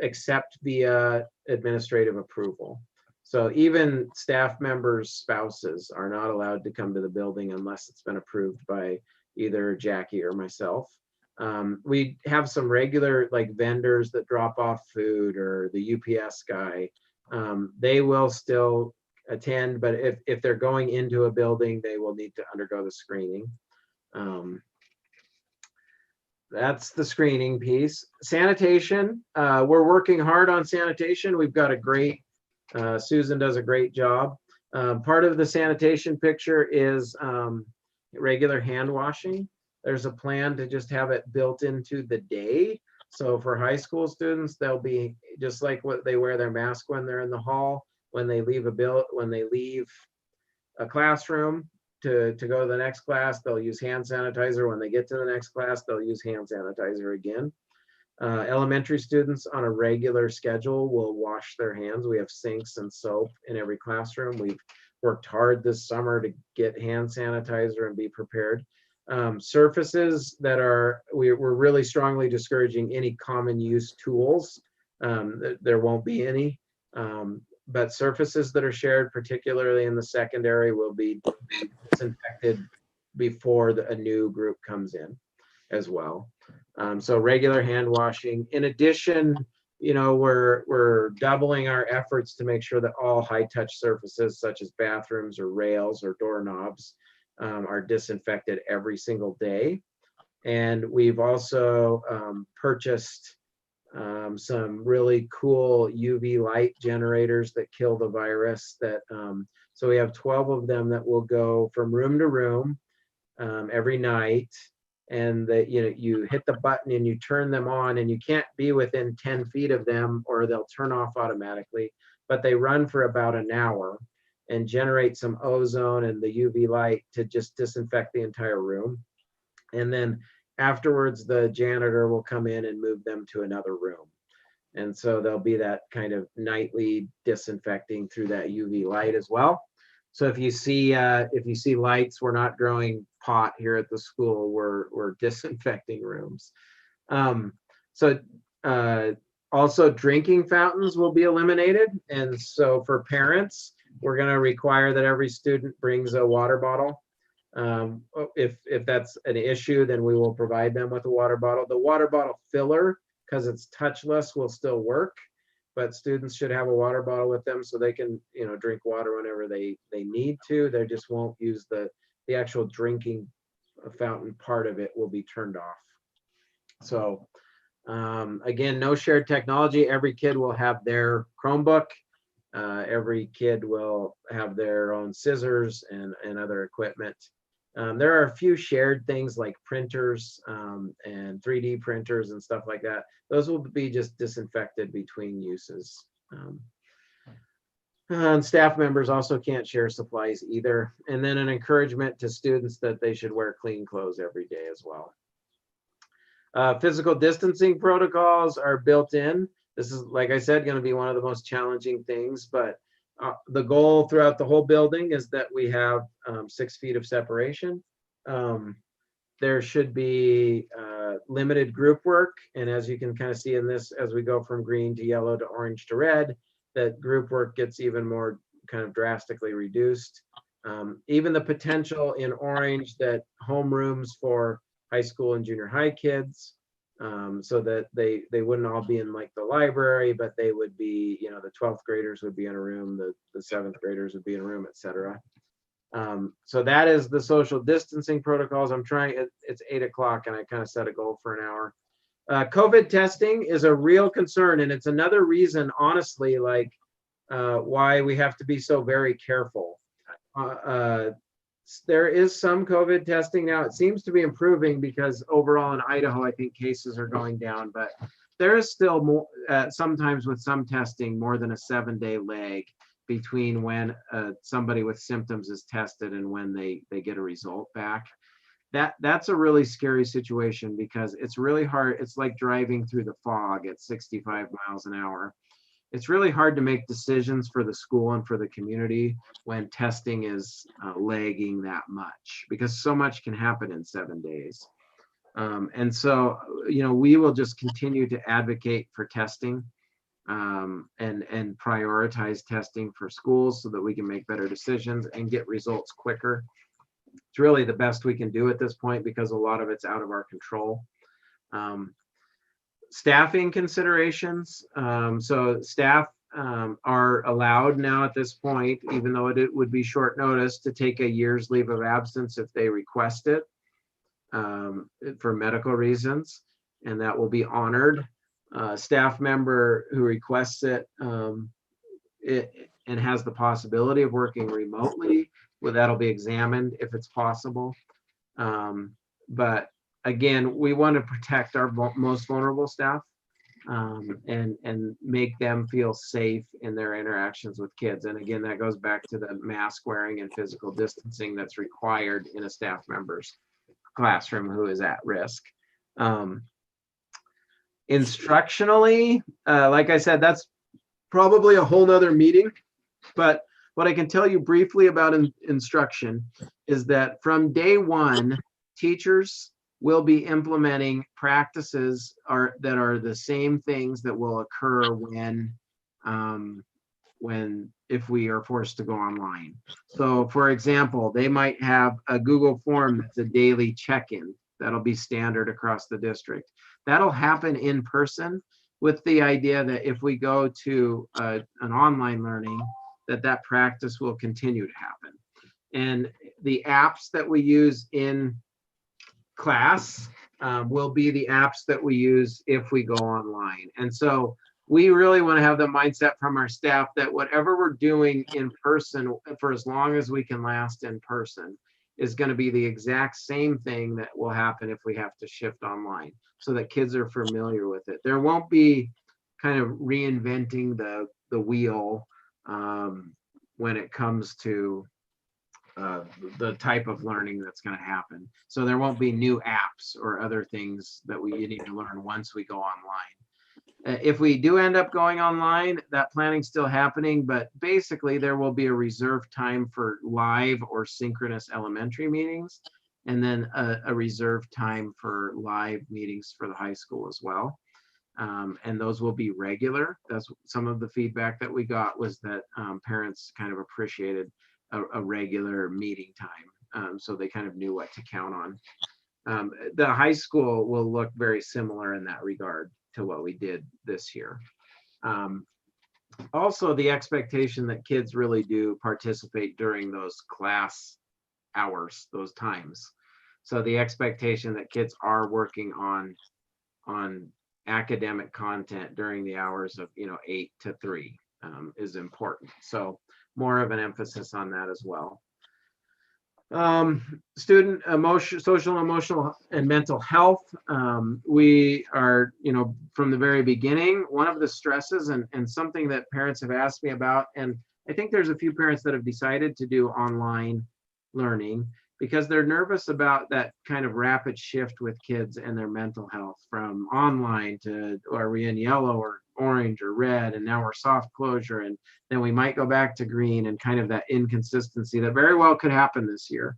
except via administrative approval. So even staff members' spouses are not allowed to come to the building unless it's been approved by either Jackie or myself. We have some regular vendors that drop off food, or the UPS guy. They will still attend, but if they're going into a building, they will need to undergo the screening. that's the screening piece. Sanitation, we're working hard on sanitation. We've got a great, Susan does a great job. Part of the sanitation picture is regular hand washing. There's a plan to just have it built into the day. So for high school students, they'll be just like what they wear their mask when they're in the hall, when they leave when they leave a classroom to go to the next class, they'll use hand sanitizer. When they get to the next class, they'll use hand sanitizer again. Elementary students on a regular schedule will wash their hands. We have sinks and soap in every classroom. We've worked hard this summer to get hand sanitizer and be prepared. Surfaces that we're really strongly discouraging any common use tools. There won't be any, but surfaces that are shared, particularly in the secondary, will be disinfected before a new group comes in as well. So regular hand washing. In addition, we're doubling our efforts to make sure that all high touch surfaces such as bathrooms or rails or doorknobs are disinfected every single day. And we've also purchased some really cool UV light generators that kill the virus. So we have 12 of them that will go from room to room every night. And that you hit the button and you turn them on, and you can't be within 10 feet of them or they'll turn off automatically. But they run for about an hour and generate some ozone and the UV light to just disinfect the entire room. And then afterwards, the janitor will come in and move them to another room. And so there'll be that kind of nightly disinfecting through that UV light as well. So if you see lights, we're not growing pot here at the school. We're disinfecting rooms. Also drinking fountains will be eliminated. And so for parents, we're going to require that every student brings a water bottle. If that's an issue, then we will provide them with a water bottle. The water bottle filler, because it's touchless, will still work, but students should have a water bottle with them so they can, drink water whenever they need to. They just won't use the actual drinking fountain part of it will be turned off. So again, no shared technology. Every kid will have their Chromebook. Every kid will have their own scissors and other equipment. There are a few shared things like printers and 3D printers and stuff like that. Those will be just disinfected between uses. And staff members also can't share supplies either. And then an encouragement to students that they should wear clean clothes every day as well. Physical distancing protocols are built in. This is, like I said, going to be one of the most challenging things, but the goal throughout the whole building is that we have 6 feet of separation. There should be limited group work. And as you can kind of see in this, as we go from green to yellow to orange to red, that group work gets even more kind of drastically reduced. Even the potential in orange that homerooms for high school and junior high kids, so that they wouldn't all be in like the library, but they would be, the 12th graders would be in a room, the 7th graders would be in a room, etc. So that is the social distancing protocols. It's 8 o'clock and I kind of set a goal for an hour. COVID testing is a real concern, and it's another reason, honestly, why we have to be so very careful. There is some COVID testing now. It seems to be improving because overall in Idaho, I think cases are going down, but there is still more, sometimes with some testing, more than a 7-day lag between when somebody with symptoms is tested and when they get a result back. That's a really scary situation because it's really hard. It's like driving through the fog at 65 miles an hour. It's really hard to make decisions for the school and for the community when testing is lagging that much, because so much can happen in 7 days. And so, we will just continue to advocate for testing and prioritize testing for schools so that we can make better decisions and get results quicker. It's really the best we can do at this point because a lot of it's out of our control. Staffing considerations. So staff are allowed now at this point, even though it would be short notice, to take a year's leave of absence if they request it. for medical reasons, and that will be honored. Staff member who requests it, and has the possibility of working remotely, well, that'll be examined if it's possible. But again, we want to protect our most vulnerable staff, and make them feel safe in their interactions with kids. And again, that goes back to the mask wearing and physical distancing that's required in a staff member's classroom who is at risk. Instructionally, like I said, that's probably a whole nother meeting, but what I can tell you briefly about instruction is that from day one, teachers will be implementing practices that are the same things that will occur if we are forced to go online. So for example, they might have a Google form that's a daily check-in. That'll be standard across the district. That'll happen in person, with the idea that if we go to an online learning, that practice will continue to happen. And the apps that we use in class will be the apps that we use if we go online. And so we really want to have the mindset from our staff that whatever we're doing in person for as long as we can last in person is going to be the exact same thing that will happen if we have to shift online, so that kids are familiar with it. There won't be kind of reinventing the wheel when it comes to the type of learning that's going to happen. So there won't be new apps or other things that you need to learn once we go online. If we do end up going online, that planning's still happening, but basically there will be a reserved time for live or synchronous elementary meetings, and then a reserved time for live meetings for the high school as well. And those will be regular. That's some of the feedback that we got, was that parents kind of appreciated a regular meeting time. So they kind of knew what to count on. The high school will look very similar in that regard to what we did this year. Also, the expectation that kids really do participate during those class hours, those times. So the expectation that kids are working on academic content during the hours of 8 to 3 is important. So more of an emphasis on that as well. Student social, emotional, and mental health. We are, from the very beginning, one of the stresses and something that parents have asked me about, and I think there's a few parents that have decided to do online learning because they're nervous about that kind of rapid shift with kids and their mental health, from online to, are we in yellow or orange or red, and now we're soft closure, and then we might go back to green, and kind of that inconsistency that very well could happen this year.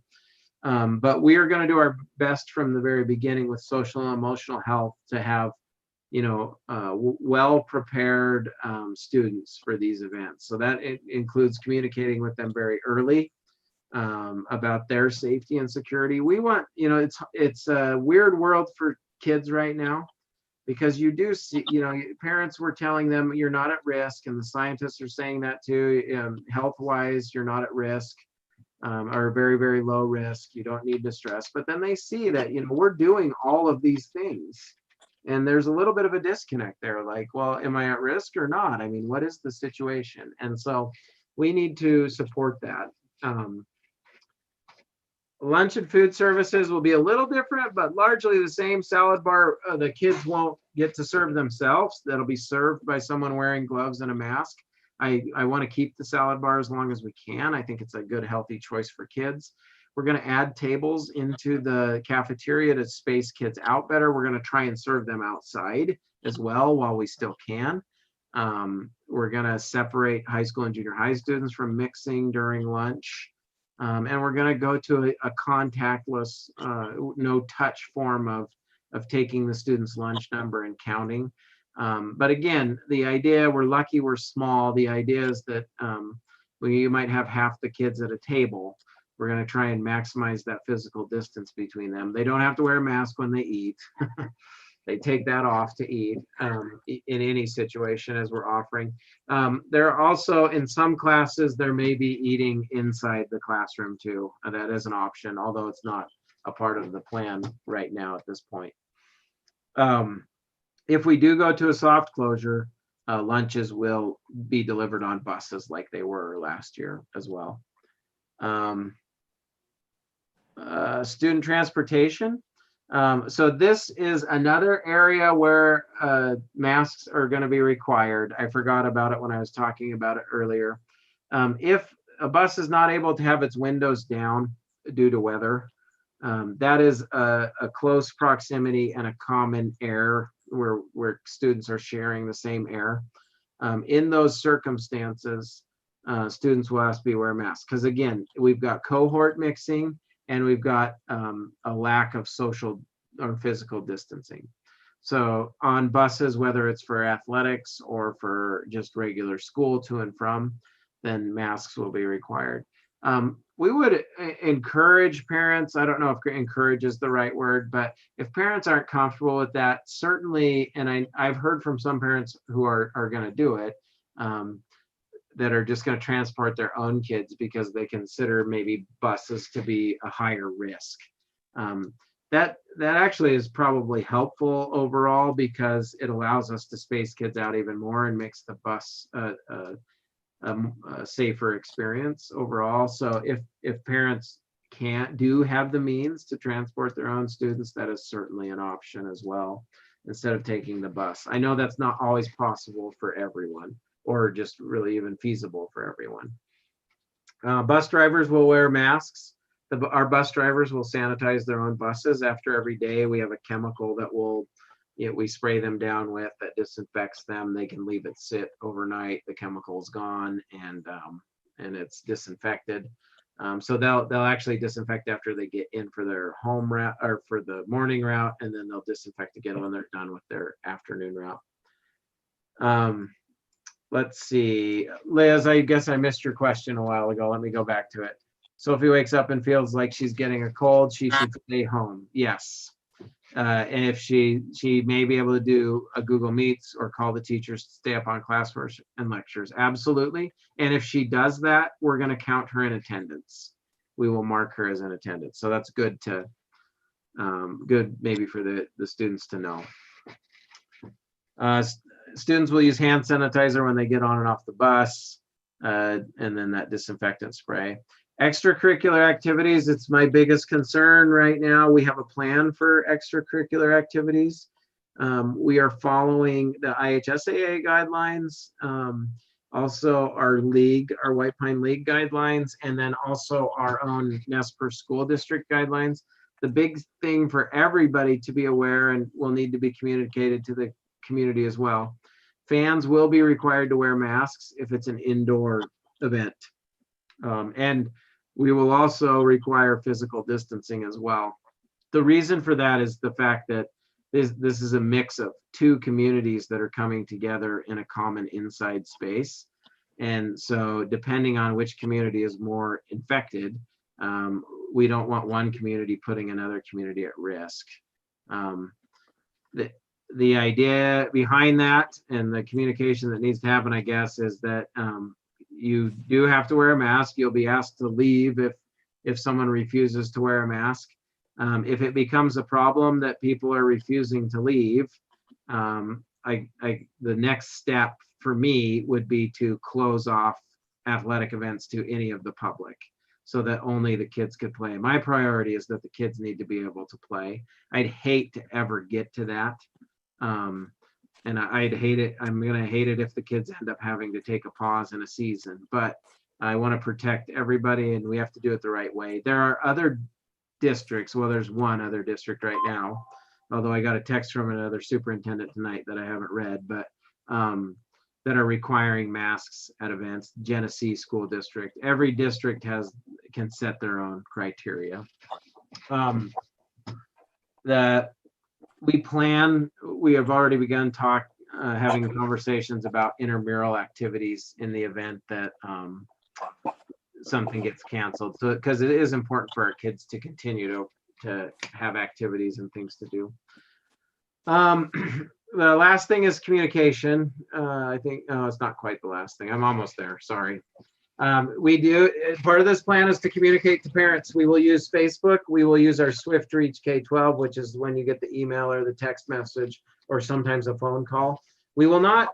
But we are going to do our best from the very beginning with social and emotional health to have well-prepared students for these events. So that it includes communicating with them very early about their safety and security. We want, it's a weird world for kids right now, because you do see, parents were telling them you're not at risk, and the scientists are saying that too. Health-wise, you're not at risk, or very, very low risk. You don't need to stress. But then they see that, we're doing all of these things, and there's a little bit of a disconnect there. Like, well, am I at risk or not? I mean, what is the situation? And so we need to support that. Lunch and food services will be a little different, but largely the same. Salad bar, the kids won't get to serve themselves. That'll be served by someone wearing gloves and a mask. I want to keep the salad bar as long as we can. I think it's a good, healthy choice for kids. We're going to add tables into the cafeteria to space kids out better. We're going to try and serve them outside as well while we still can. We're going to separate high school and junior high students from mixing during lunch. And we're going to go to a contactless, no touch form of taking the student's lunch number and counting. But again, the idea, we're lucky we're small. The idea is that you might have half the kids at a table. We're going to try and maximize that physical distance between them. They don't have to wear a mask when they eat. They take that off to eat in any situation as we're offering. There are also, in some classes, there may be eating inside the classroom too. That is an option, although it's not a part of the plan right now at this point. If we do go to a soft closure, lunches will be delivered on buses like they were last year as well. Student transportation. So this is another area where masks are going to be required. I forgot about it when I was talking about it earlier. If a bus is not able to have its windows down due to weather, that is a close proximity and a common air where students are sharing the same air. In those circumstances, students will have to be wear masks because again, we've got cohort mixing and we've got a lack of social or physical distancing. So on buses, whether it's for athletics or for just regular school to and from, then masks will be required. We would encourage parents, I don't know if encourage is the right word, but if parents aren't comfortable with that, certainly, and I've heard from some parents who are going to do it, that are just going to transport their own kids because they consider maybe buses to be a higher risk. That actually is probably helpful overall because it allows us to space kids out even more and makes the bus a safer experience overall. So if parents do have the means to transport their own students, that is certainly an option as well, instead of taking the bus. I know that's not always possible for everyone, or just really even feasible for everyone. Bus drivers will wear masks. Our bus drivers will sanitize their own buses after every day. We have a chemical that we spray them down with that disinfects them. They can leave it sit overnight. The chemical is gone and it's disinfected. So they'll actually disinfect after they get in for their home route or for the morning route, and then they'll disinfect again when they're done with their afternoon route. Let's see, Liz, I guess I missed your question a while ago. Let me go back to it. Sophie wakes up and feels like she's getting a cold. She should stay home. Yes. And if she may be able to do a Google Meets or call the teachers to stay up on classwork and lectures. Absolutely. And if she does that, we're going to count her in attendance. We will mark her as in attendance. So that's good good maybe for the students to know. Students will use hand sanitizer when they get on and off the bus, and then that disinfectant spray. Extracurricular activities, it's my biggest concern right now. We have a plan for extracurricular activities. We are following the IHSAA guidelines, also our White Pine League guidelines, and then also our own Nez Perce School District guidelines. The big thing for everybody to be aware and will need to be communicated to the community as well. Fans will be required to wear masks if it's an indoor event. And we will also require physical distancing as well. The reason for that is the fact that this is a mix of two communities that are coming together in a common inside space. And so depending on which community is more infected, we don't want one community putting another community at risk. The idea behind that and the communication that needs to happen, I guess, is that you do have to wear a mask. You'll be asked to leave if someone refuses to wear a mask. If it becomes a problem that people are refusing to leave, the next step for me would be to close off athletic events to any of the public so that only the kids could play. My priority is that the kids need to be able to play. I'd hate to ever get to that. And I'd hate it. I'm going to hate it if the kids end up having to take a pause in a season, but I want to protect everybody and we have to do it the right way. There are other districts. Well, there's one other district right now, although I got a text from another superintendent tonight that I haven't read, but that are requiring masks at events. Genesee School District. Every district can set their own criteria. We have already begun having conversations about intramural activities in the event that something gets canceled. So, because it is important for our kids to continue to have activities and things to do. The last thing is communication. I think, no, it's not quite the last thing. I'm almost there, sorry. We do, part of this plan is to communicate to parents. We will use Facebook. We will use our Swift Reach K-12, which is when you get the email or the text message or sometimes a phone call. We will not,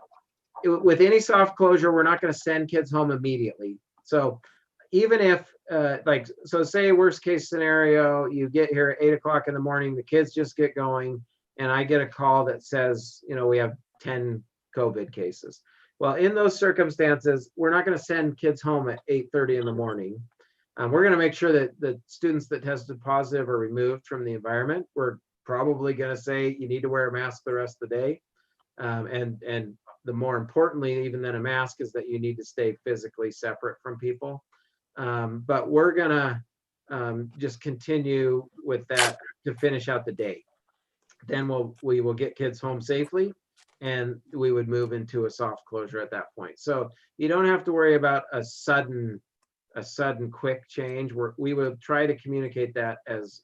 with any soft closure, we're not going to send kids home immediately. So even if, so say worst case scenario, you get here at 8 o'clock in the morning, the kids just get going, and I get a call that says, we have 10 COVID cases. Well, in those circumstances, we're not going to send kids home at 8:30 in the morning. We're going to make sure that the students that tested positive are removed from the environment. We're probably going to say you need to wear a mask the rest of the day. And the more importantly, even than a mask, is that you need to stay physically separate from people. But we're going to just continue with that to finish out the day. Then we will get kids home safely, and we would move into a soft closure at that point. So you don't have to worry about a sudden quick change. We will try to communicate that as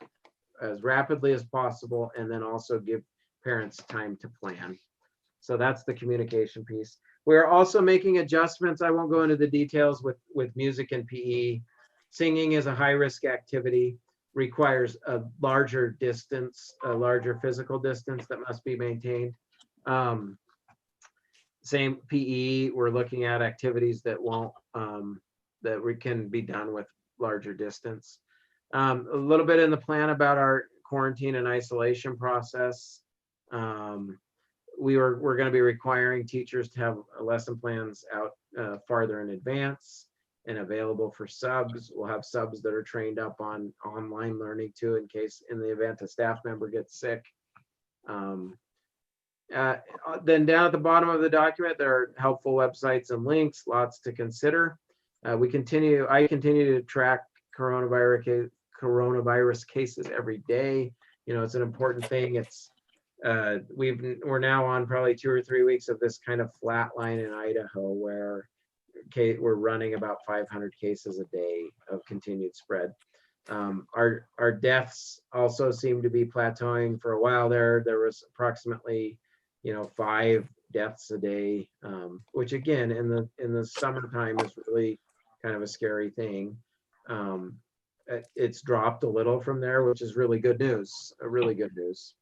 rapidly as possible, and then also give parents time to plan. So that's the communication piece. We're also making adjustments. I won't go into the details with music and PE. Singing is a high-risk activity, requires a larger distance, a larger physical distance that must be maintained. Same PE, we're looking at activities that won't, that can be done with larger distance. A little bit in the plan about our quarantine and isolation process. We're going to be requiring teachers to have lesson plans out farther in advance and available for subs. We'll have subs that are trained up on online learning too, in the event a staff member gets sick. Then down at the bottom of the document, there are helpful websites and links, lots to consider. I continue to track coronavirus cases every day. It's an important thing. We're now on probably 2 or 3 weeks of this kind of flat line in Idaho, where we're running about 500 cases a day of continued spread. Our deaths also seem to be plateauing. For a while there was approximately 5 deaths a day, which again in the summertime is really kind of a scary thing. It's dropped a little from there, which is really good news. Really good news.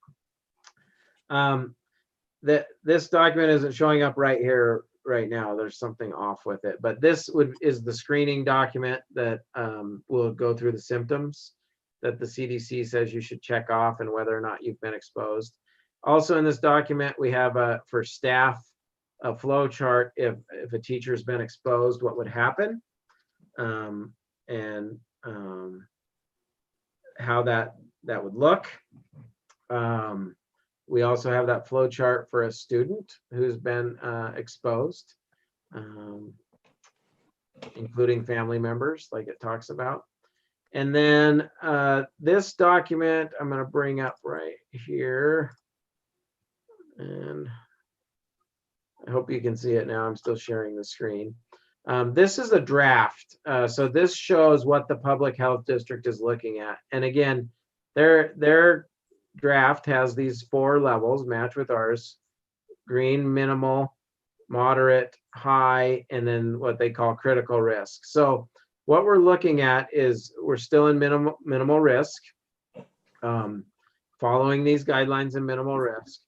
This document isn't showing up right here right now. There's something off with it, but this is the screening document that will go through the symptoms that the CDC says you should check off and whether or not you've been exposed. Also in this document, we have for staff a flow chart. If a teacher's been exposed, what would happen, and how that would look. We also have that flow chart for a student who's been exposed, including family members, like it talks about. And then this document I'm going to bring up right here. And I hope you can see it now. I'm still sharing the screen. This is a draft. So this shows what the public health district is looking at. And again, their draft has these 4 levels, match with ours: green, minimal, moderate, high, and then what they call critical risk. So what we're looking at is we're still in minimal risk, following these guidelines in minimal risk.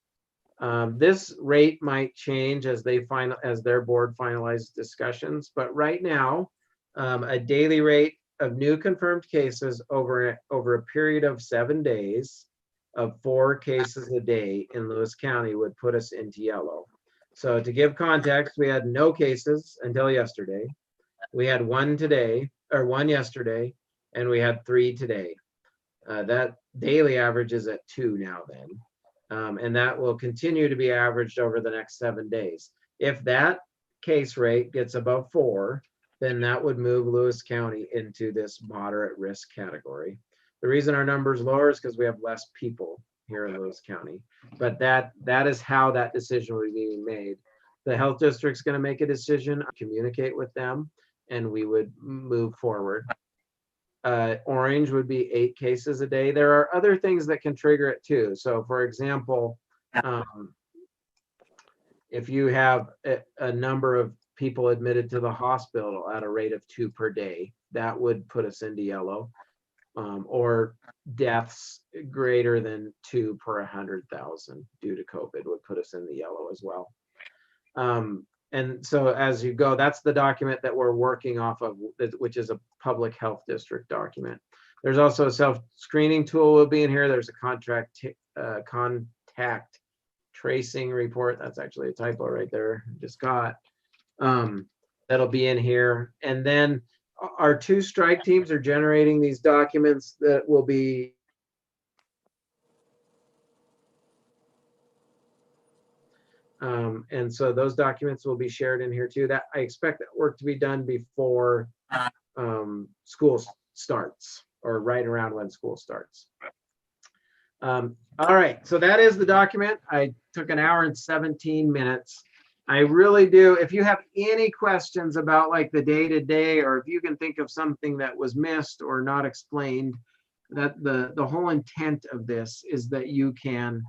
This rate might change as their board finalizes discussions, but right now, a daily rate of new confirmed cases over a period of 7 days of 4 cases a day in Lewis County would put us into yellow. So to give context, we had no cases until yesterday. We had 1 yesterday, and we had 3 today. That daily average is at 2 now then. And that will continue to be averaged over the next 7 days. If that case rate gets above 4, then that would move Lewis County into this moderate risk category. The reason our number is lower is because we have less people here in Lewis County. But that is how that decision was being made. The health district's going to make a decision, communicate with them, and we would move forward. Orange would be 8 cases a day. There are other things that can trigger it too. So for example, if you have a number of people admitted to the hospital at a rate of 2 per day, that would put us into yellow. Or deaths greater than 2 per 100,000 due to COVID would put us in the yellow as well. And so as you go, that's the document that we're working off of, which is a public health district document. There's also a self-screening tool will be in here. There's a contact tracing report. That's actually a typo right there. Just got. That'll be in here. And then our 2 strike teams are generating these documents that will be and so those documents will be shared in here too. That I expect that work to be done before school starts, or right around when school starts. All right, so that is the document. I took 1 hour and 17 minutes. I really do. If you have any questions about like the day-to-day, or if you can think of something that was missed or not explained, that the whole intent of this is that you can,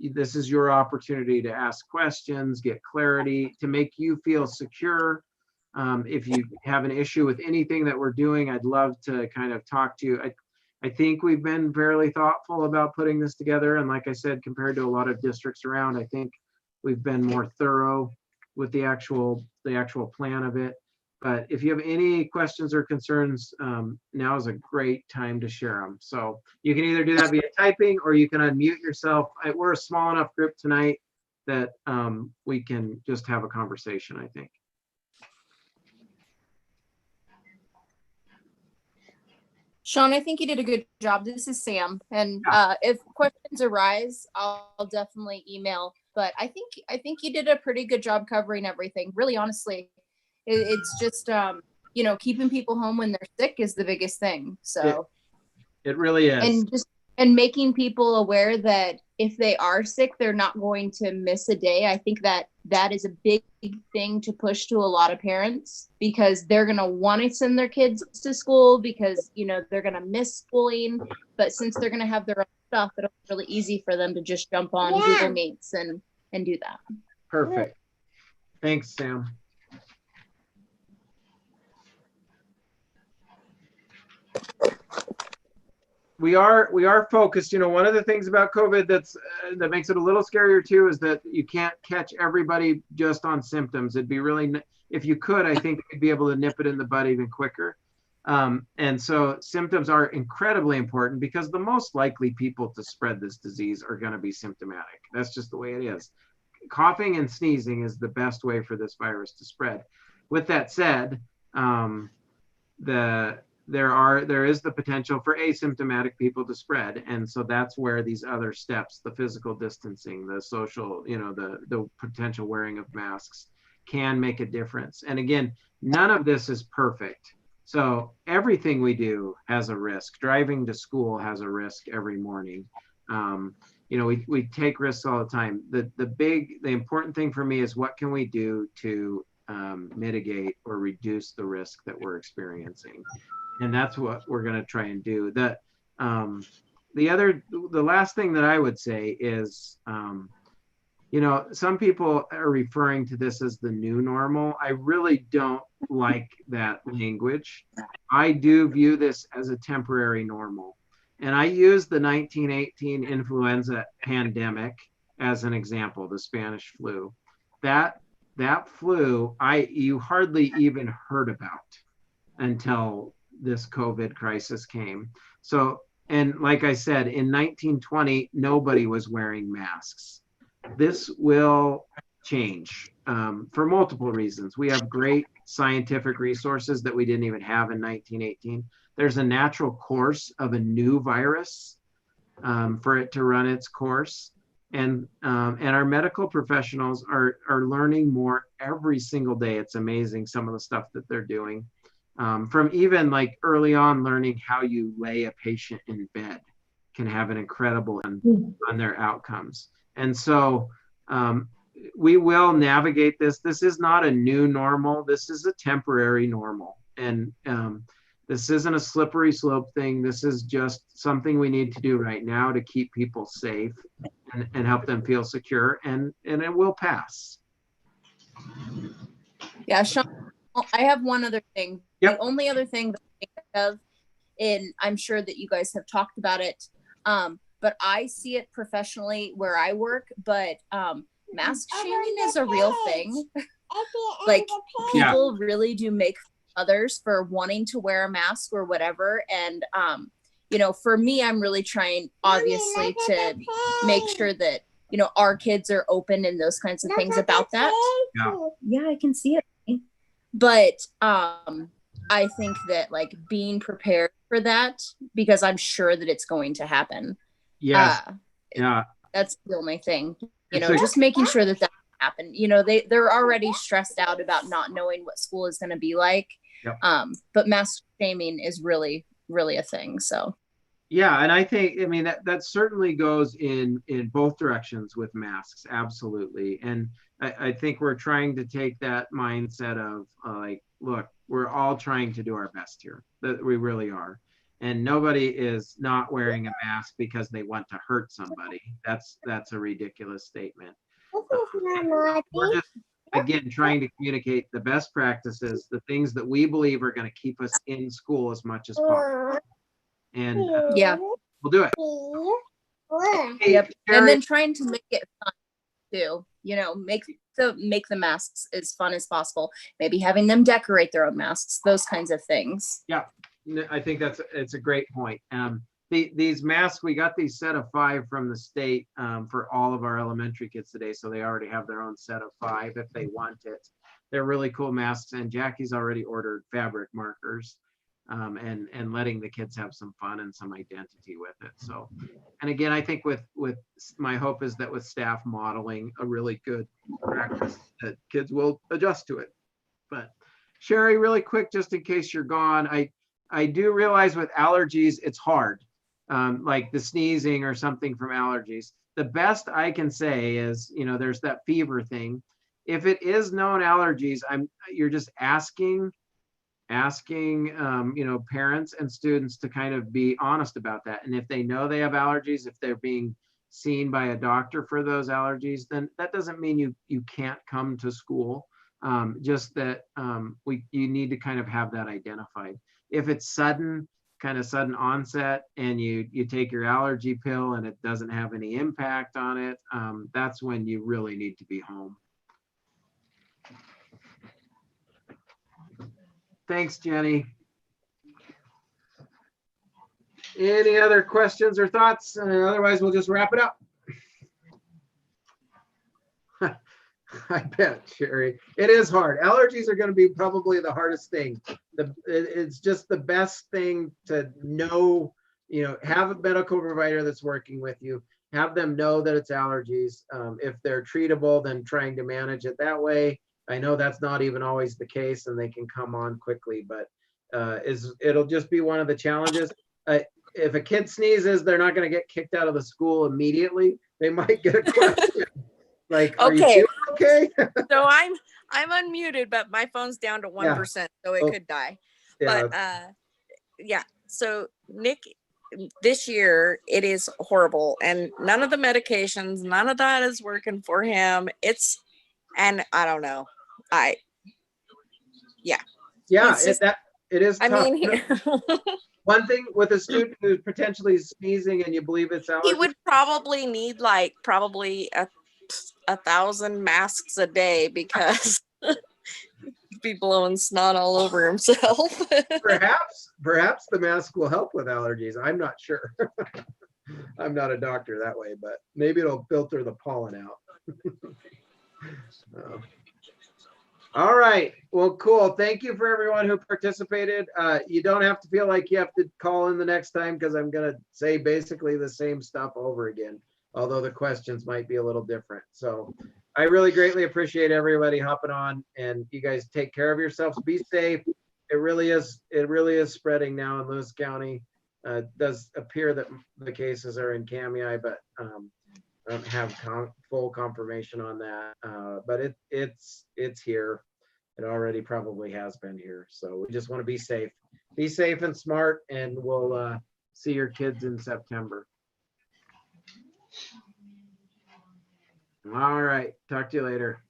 this is your opportunity to ask questions, get clarity, to make you feel secure. If you have an issue with anything that we're doing, I'd love to kind of talk to you. I think we've been fairly thoughtful about putting this together. And like I said, compared to a lot of districts around, I think we've been more thorough with the actual plan of it. But if you have any questions or concerns, now is a great time to share them. So you can either do that via typing, or you can unmute yourself. We're a small enough group tonight that we can just have a conversation, I think.
Sean, I think you did a good job. This is Sam, and if questions arise, I'll definitely email. But I think you did a pretty good job covering everything. Really, honestly, it's just keeping people home when they're sick is the biggest thing. So
it really is,
and making people aware that if they are sick, they're not going to miss a day. I think that is a big thing to push to a lot of parents, because they're going to want to send their kids to school because, they're going to miss schooling. But since they're going to have their own stuff, it'll be really easy for them to just jump on Google Meets and do that.
Perfect. Thanks, Sam. We are focused. One of the things about COVID that makes it a little scarier too is that you can't catch everybody just on symptoms. It'd be really, if you could, I think you'd be able to nip it in the bud even quicker. And so symptoms are incredibly important, because the most likely people to spread this disease are going to be symptomatic. That's just the way it is. Coughing and sneezing is the best way for this virus to spread. With that said, there is the potential for asymptomatic people to spread. And so that's where these other steps, the physical distancing, the social, the potential wearing of masks, can make a difference. And again, none of this is perfect. So everything we do has a risk. Driving to school has a risk every morning. We take risks all the time. The important thing for me is, what can we do to mitigate or reduce the risk that we're experiencing? And that's what we're going to try and do. The last thing that I would say is, some people are referring to this as the new normal. I really don't like that language. I do view this as a temporary normal. And I use the 1918 influenza pandemic as an example, the Spanish flu. That flu, you hardly even heard about until this COVID crisis came. So, and like I said, in 1920, nobody was wearing masks. This will change for multiple reasons. We have great scientific resources that we didn't even have in 1918. There's a natural course of a new virus for it to run its course. And our medical professionals are learning more every single day. It's amazing some of the stuff that they're doing. From even like early on, learning how you lay a patient in bed can have an incredible on their outcomes. And so we will navigate this. This is not a new normal. This is a temporary normal. And this isn't a slippery slope thing. This is just something we need to do right now to keep people safe and help them feel secure. And it will pass.
Yeah, Sean, I have one other thing.
Yep.
The only other thing that I think of, and I'm sure that you guys have talked about it, but I see it professionally where I work, but mask shaming is a real thing. Like
Yeah.
people really do make others for wanting to wear a mask or whatever. And, you know, for me, I'm really trying, obviously, to make sure that, you know, our kids are open and those kinds of things about that. Yeah, I can see it. But I think that like being prepared for that, because I'm sure that it's going to happen.
Yes. Yeah.
That's the only thing, you
It's
know,
a-
just making sure that that happen. You know, they're already stressed out about not knowing what school is going to be like.
Yep.
But mask shaming is really, really a thing. So
Yeah, and I think, I mean, that certainly goes in both directions with masks, absolutely. And I think we're trying to take that mindset of like, look, we're all trying to do our best here. That we really are. And nobody is not wearing a mask because they want to hurt somebody. That's a ridiculous statement. We're just, again, trying to communicate the best practices, the things that we believe are going to keep us in school as much as possible. And
yeah.
we'll do it. Hey,
Yep.
Sherry,
And then trying to make it fun too, you know, make the masks as fun as possible. Maybe having them decorate their own masks, those kinds of things.
I think it's a great point. These masks, we got these set of 5 from the state for all of our elementary kids today. So they already have their own set of 5 if they want it. They're really cool masks, and Jackie's already ordered fabric markers. And letting the kids have some fun and some identity with it. So, and again, I think with my hope is that with staff modeling a really good practice, that kids will adjust to it. But Sherry, really quick, just in case you're gone, I do realize with allergies, it's hard, like the sneezing or something from allergies. The best I can say is, you know, there's that fever thing. If it is known allergies, you're just asking you know, parents and students to kind of be honest about that. And if they know they have allergies, if they're being seen by a doctor for those allergies, then that doesn't mean you can't come to school. Just that you need to kind of have that identified. If it's sudden onset and you take your allergy pill and it doesn't have any impact on it, that's when you really need to be home. Thanks, Jenny. Any other questions or thoughts? Otherwise, we'll just wrap it up. I bet, Sherry. It is hard. Allergies are going to be probably the hardest thing. It's just the best thing to know, you know, have a medical provider that's working with you. Have them know that it's allergies. If they're treatable, then trying to manage it that way. I know that's not even always the case and they can come on quickly, but it'll just be one of the challenges. If a kid sneezes, they're not going to get kicked out of the school immediately. They might get a question like, are you feeling okay?
So I'm unmuted, but my phone's down to 1%, so it could die.
Yeah.
But yeah. So Nick, this year it is horrible, and none of the medications, none of that is working for him. And I don't know.
Yeah,
It's just-
it is tough.
I mean,
One thing with a student who's potentially sneezing and you believe it's allergy.
he would probably need like probably 1,000 masks a day because he'd be blowing snot all over himself.
Perhaps the mask will help with allergies. I'm not sure. I'm not a doctor that way, but maybe it'll filter the pollen out. All right. Well, cool. Thank you for everyone who participated. You don't have to feel like you have to call in the next time because I'm going to say basically the same stuff over again, although the questions might be a little different. So I really greatly appreciate everybody hopping on, and you guys take care of yourselves. Be safe. It really is spreading now in Lewis County. It does appear that the cases are in Cami, but I don't have full confirmation on that, but it's here. It already probably has been here. So we just want to be safe and smart, and we'll see your kids in September. All right. Talk to you later.